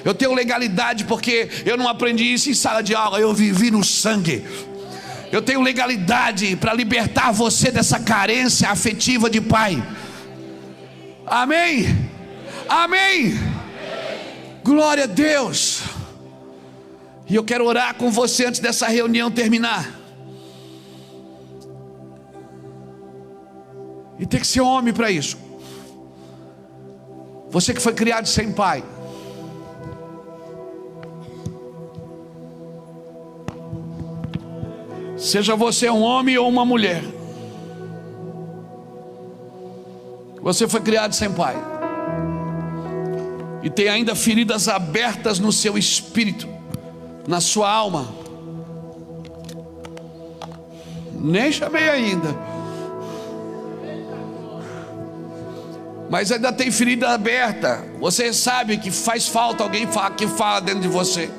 Eu tenho legalidade porque eu não aprendi isso em sala de aula, eu vivi no sangue. Eu tenho legalidade para libertar você dessa carência afetiva de pai. Amém? Amém? Glória a Deus. E eu quero orar com você antes dessa reunião terminar. E tem que ser homem para isso. Você que foi criado sem pai. Seja você um homem ou uma mulher, você foi criado sem pai. E tem ainda feridas abertas no seu espírito, na sua alma. Nem chamei ainda, mas ainda tem ferida aberta. Você sabe que faz falta alguém que fala dentro de você.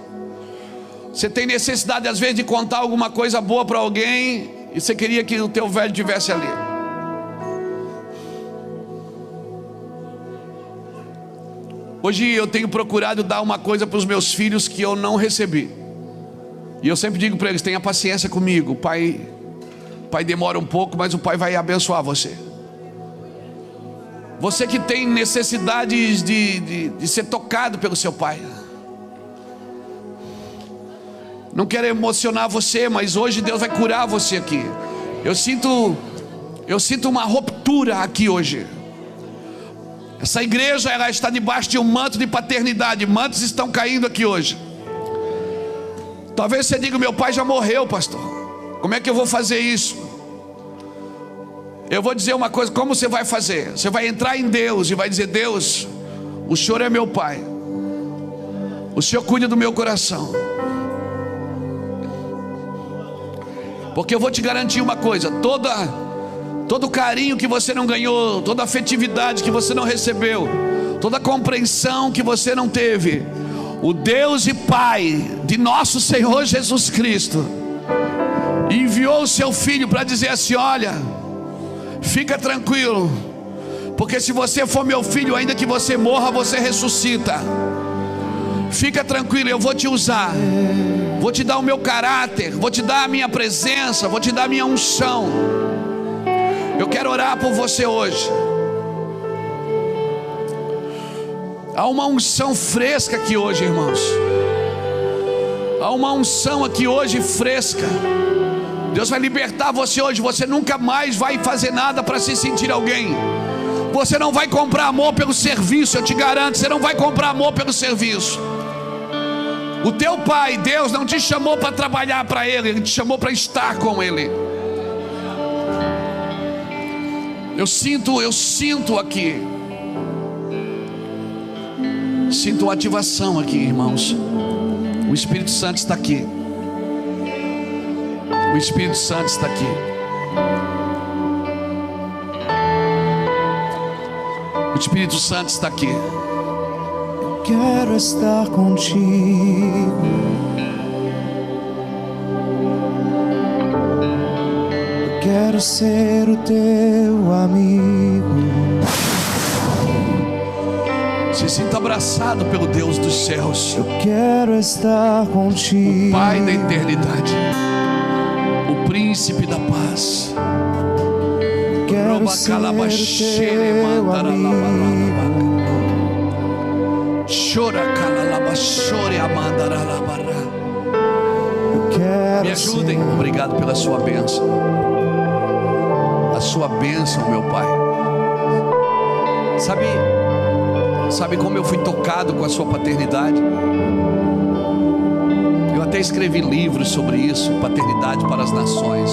Você tem necessidade às vezes de contar alguma coisa boa para alguém, e você queria que o teu velho estivesse ali. Hoje eu tenho procurado dar uma coisa para os meus filhos que eu não recebi. E eu sempre digo para eles, tenha paciência comigo. Pai, demora um pouco, mas o Pai vai abençoar você. Você que tem necessidades de ser tocado pelo seu Pai. Não quero emocionar você, mas hoje Deus vai curar você aqui. Eu sinto uma ruptura aqui hoje. Essa igreja, ela está debaixo de um manto de paternidade. Mantos estão caindo aqui hoje. Talvez você diga: meu pai já morreu, pastor. Como é que eu vou fazer isso? Eu vou dizer uma coisa: como você vai fazer? Você vai entrar em Deus e vai dizer: Deus, o Senhor é meu pai, o Senhor cuida do meu coração. Porque eu vou te garantir uma coisa: todo carinho que você não ganhou, toda afetividade que você não recebeu, toda compreensão que você não teve, o Deus e Pai de nosso Senhor Jesus Cristo enviou o seu Filho para dizer assim: olha, fica tranquilo, porque se você for meu filho, ainda que você morra, você ressuscita. Fica tranquilo, eu vou te usar, vou te dar o meu caráter, vou te dar a minha presença, vou te dar a minha unção. Eu quero orar por você hoje. Há uma unção fresca aqui hoje, irmãos. Há uma unção aqui hoje fresca. Deus vai libertar você hoje. Você nunca mais vai fazer nada para se sentir alguém. Você não vai comprar amor pelo serviço, eu te garanto. Você não vai comprar amor pelo serviço. O teu pai, Deus, não te chamou para trabalhar para Ele, Ele te chamou para estar com Ele. Eu sinto aqui. Sinto uma ativação aqui, irmãos. O Espírito Santo está aqui. O Espírito Santo está aqui. O Espírito Santo está aqui. Quero estar contigo. Eu quero ser o teu amigo. Se sinta abraçado pelo Deus dos céus. Eu quero estar contigo. O Pai da eternidade, o Príncipe da paz. Quero ser o teu amigo. Me ajudem, obrigado pela sua bênção. A sua bênção, meu Pai. Sabe como eu fui tocado com a sua paternidade? Eu até escrevi livros sobre isso, paternidade para as nações.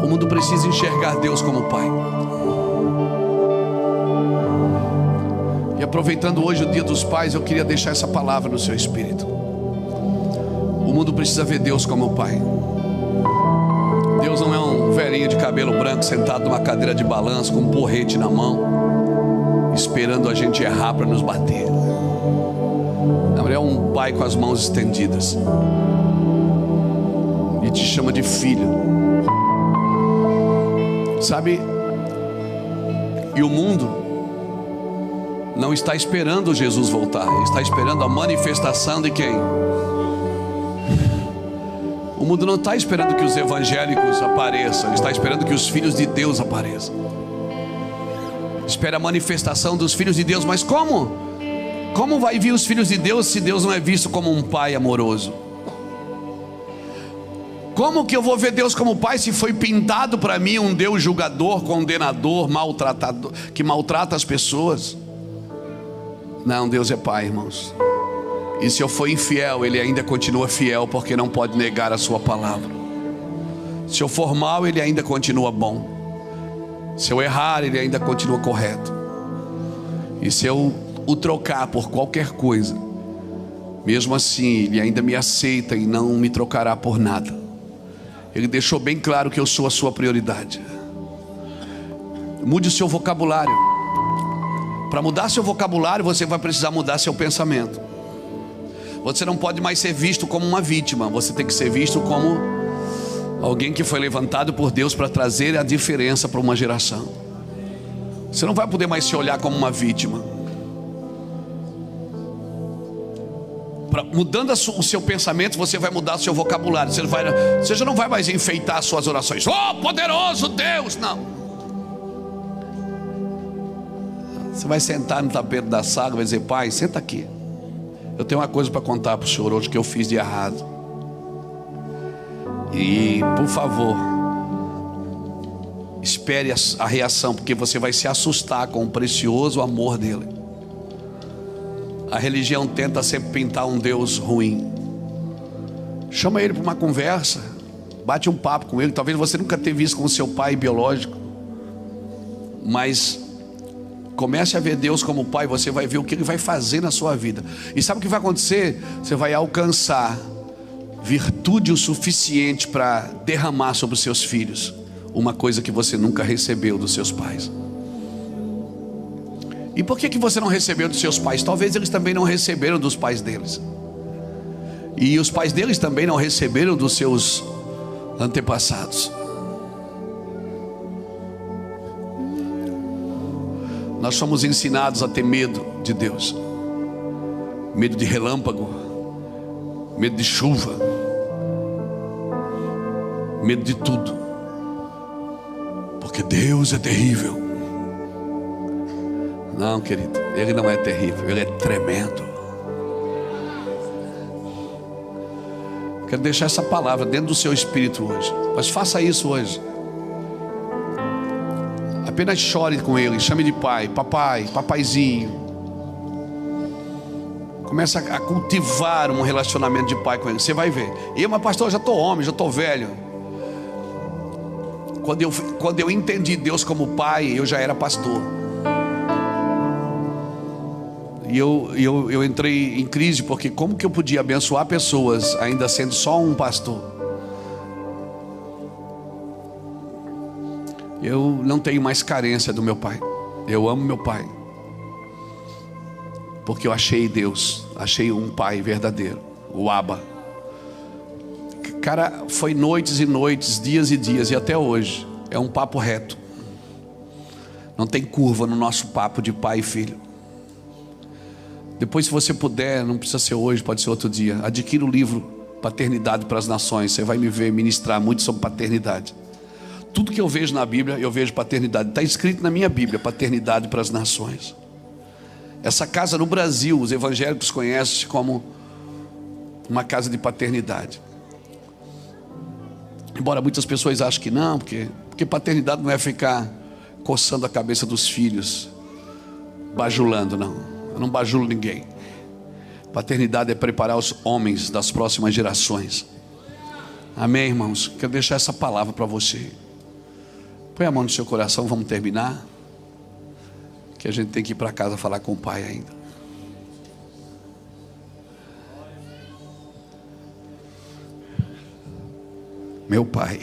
O mundo precisa enxergar Deus como Pai. E aproveitando hoje o Dia dos Pais, eu queria deixar essa palavra no seu espírito. O mundo precisa ver Deus como Pai. Deus não é um velhinho de cabelo branco sentado numa cadeira de balanço com um porrete na mão, esperando a gente errar para nos bater. Não, Ele é um Pai com as mãos estendidas e te chama de filho. Sabe? E o mundo não está esperando Jesus voltar, está esperando a manifestação de quem? O mundo não está esperando que os evangélicos apareçam, está esperando que os filhos de Deus apareçam. Espera a manifestação dos filhos de Deus. Mas como? Como vai vir os filhos de Deus se Deus não é visto como um pai amoroso? Como que eu vou ver Deus como pai se foi pintado para mim um Deus julgador, condenador, maltratador, que maltrata as pessoas? Não, Deus é pai, irmãos. E se eu for infiel, Ele ainda continua fiel, porque não pode negar a sua palavra. Se eu for mal, Ele ainda continua bom. Se eu errar, Ele ainda continua correto. E se eu o trocar por qualquer coisa, mesmo assim Ele ainda me aceita e não me trocará por nada. Ele deixou bem claro que eu sou a sua prioridade. Mude o seu vocabulário. Para mudar seu vocabulário, você vai precisar mudar seu pensamento. Você não pode mais ser visto como uma vítima. Você tem que ser visto como alguém que foi levantado por Deus para trazer a diferença para uma geração. Você não vai poder mais se olhar como uma vítima. Mudando o seu pensamento, você vai mudar o seu vocabulário. Você já não vai mais enfeitar as suas orações. Oh, poderoso Deus! Não. Você vai sentar no tapete da sala e vai dizer: Pai, senta aqui. Eu tenho uma coisa para contar para o Senhor hoje que eu fiz de errado. E, por favor, espere a reação, porque você vai se assustar com o precioso amor dele. A religião tenta sempre pintar um Deus ruim. Chama ele para uma conversa, bate um papo com ele. Talvez você nunca tenha visto com o seu pai biológico, mas comece a ver Deus como pai. Você vai ver o que ele vai fazer na sua vida. E sabe o que vai acontecer? Você vai alcançar virtude o suficiente para derramar sobre os seus filhos uma coisa que você nunca recebeu dos seus pais. E por que você não recebeu dos seus pais? Talvez eles também não receberam dos pais deles. E os pais deles também não receberam dos seus antepassados. Nós somos ensinados a ter medo de Deus. Medo de relâmpago, medo de chuva, medo de tudo. Porque Deus é terrível. Não, querido, Ele não é terrível, Ele é tremendo. Quero deixar essa palavra dentro do seu espírito hoje. Mas faça isso hoje. Apenas chore com Ele, chame de pai, papai, papaizinho. Começa a cultivar um relacionamento de pai com Ele. Você vai ver. Mas pastor, eu já estou homem, já estou velho. Quando eu entendi Deus como pai, eu já era pastor. E eu entrei em crise, porque como que eu podia abençoar pessoas ainda sendo só um pastor? Eu não tenho mais carência do meu pai. Eu amo meu pai, porque eu achei Deus, achei um pai verdadeiro, o Abba. Cara, foi noites e noites, dias e dias, e até hoje é um papo reto. Não tem curva no nosso papo de pai e filho. Depois, se você puder, não precisa ser hoje, pode ser outro dia, adquira o livro Paternidade para as Nações. Você vai me ver ministrar muito sobre paternidade. Tudo que eu vejo na Bíblia, eu vejo paternidade. Está escrito na minha Bíblia, paternidade para as nações. Essa casa no Brasil, os evangélicos conhecem como uma casa de paternidade. Embora muitas pessoas achem que não, porque paternidade não é ficar coçando a cabeça dos filhos, bajulando, não. Eu não bajulo ninguém. Paternidade é preparar os homens das próximas gerações. Amém, irmãos? Quero deixar essa palavra para você. Põe a mão no seu coração, vamos terminar. Que a gente tem que ir para casa falar com o pai ainda. Meu pai.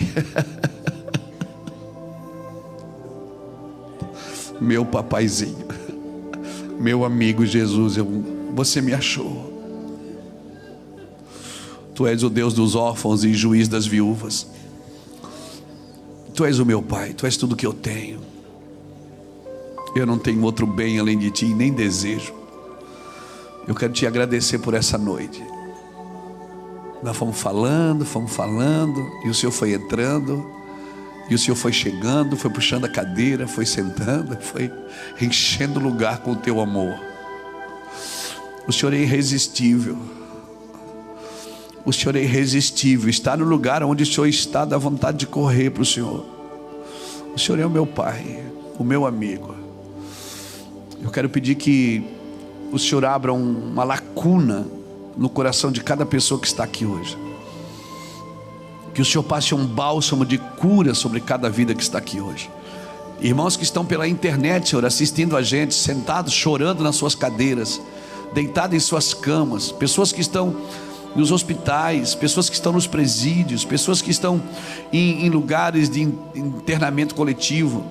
Meu papaizinho. Meu amigo Jesus, você me achou. Tu és o Deus dos órfãos e juiz das viúvas. Tu és o meu pai, tu és tudo que eu tenho. Eu não tenho outro bem além de ti, nem desejo. Eu quero te agradecer por essa noite. Nós fomos falando, e o Senhor foi entrando, e o Senhor foi chegando, foi puxando a cadeira, foi sentando, foi enchendo o lugar com o teu amor. O Senhor é irresistível. O Senhor é irresistível. Está no lugar onde o Senhor está, dá vontade de correr para o Senhor. O Senhor é o meu pai, o meu amigo. Eu quero pedir que o Senhor abra uma lacuna no coração de cada pessoa que está aqui hoje. Que o Senhor passe um bálsamo de cura sobre cada vida que está aqui hoje. Irmãos que estão pela internet, Senhor, assistindo a gente, sentados, chorando nas suas cadeiras, deitados em suas camas. Pessoas que estão nos hospitais, pessoas que estão nos presídios, pessoas que estão em lugares de internamento coletivo,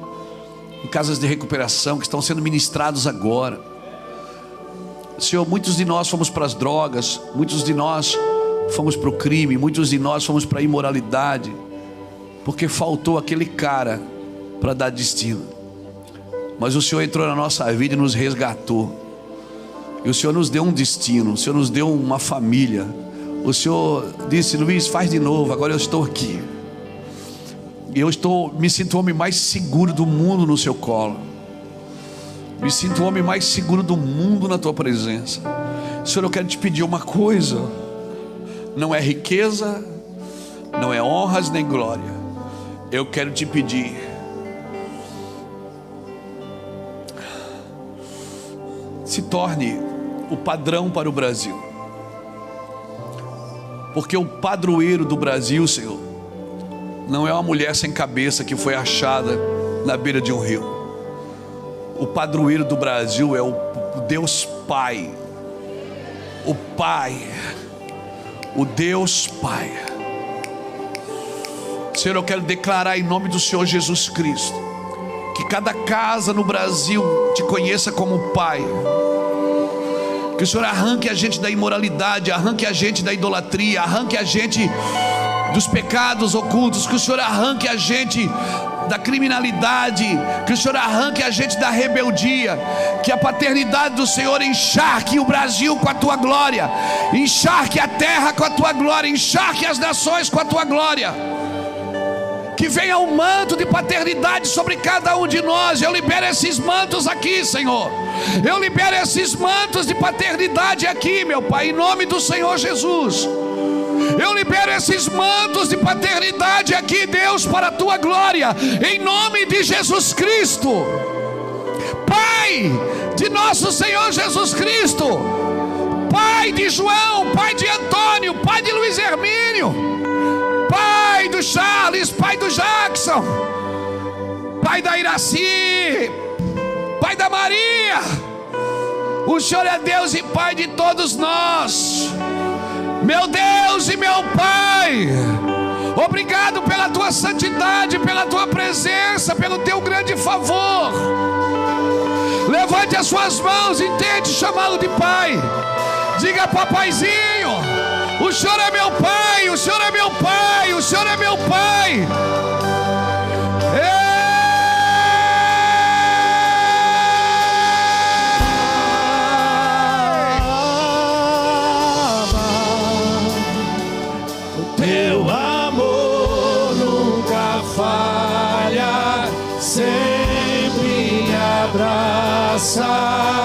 em casas de recuperação, que estão sendo ministrados agora. Senhor, muitos de nós fomos para as drogas, muitos de nós fomos para o crime, muitos de nós fomos para a imoralidade, porque faltou aquele cara para dar destino. Mas o Senhor entrou na nossa vida e nos resgatou. E o Senhor nos deu um destino, o Senhor nos deu uma família. O Senhor disse: Luiz, faz de novo, agora eu estou aqui. E me sinto o homem mais seguro do mundo no seu colo. Me sinto o homem mais seguro do mundo na tua presença. Senhor, eu quero te pedir uma coisa. Não é riqueza, não é honras nem glória. Eu quero te pedir, se torne o padrão para o Brasil. Porque o padroeiro do Brasil, Senhor, não é uma mulher sem cabeça que foi achada na beira de um rio. O padroeiro do Brasil é o Deus Pai. O Pai. O Deus Pai. Senhor, eu quero declarar em nome do Senhor Jesus Cristo, que cada casa no Brasil te conheça como Pai. Que o Senhor arranque a gente da imoralidade, arranque a gente da idolatria, arranque a gente dos pecados ocultos, que o Senhor arranque a gente da criminalidade, que o Senhor arranque a gente da rebeldia, que a paternidade do Senhor encharque o Brasil com a tua glória, encharque a terra com a tua glória, encharque as nações com a tua glória. Que venha um manto de paternidade sobre cada um de nós. Eu libero esses mantos aqui, Senhor. Eu libero esses mantos de paternidade aqui, meu Pai, em nome do Senhor Jesus. Eu libero esses mantos de paternidade aqui, Deus, para a tua glória, em nome de Jesus Cristo. Pai de nosso Senhor Jesus Cristo, Pai de João, Pai de Antônio, Pai de Luiz Hermínio, Pai do Charles, Pai do Jackson, Pai da Iraci, Pai da Maria. O Senhor é Deus e Pai de todos nós. Meu Deus e meu Pai, obrigado pela tua santidade, pela tua presença, pelo teu grande favor. Levante as suas mãos e tente chamá-lo de Pai. Diga: papaizinho, o Senhor é meu Pai, o Senhor é meu Pai, o Senhor é meu Pai. Teu amor nunca falha, sempre me abraça.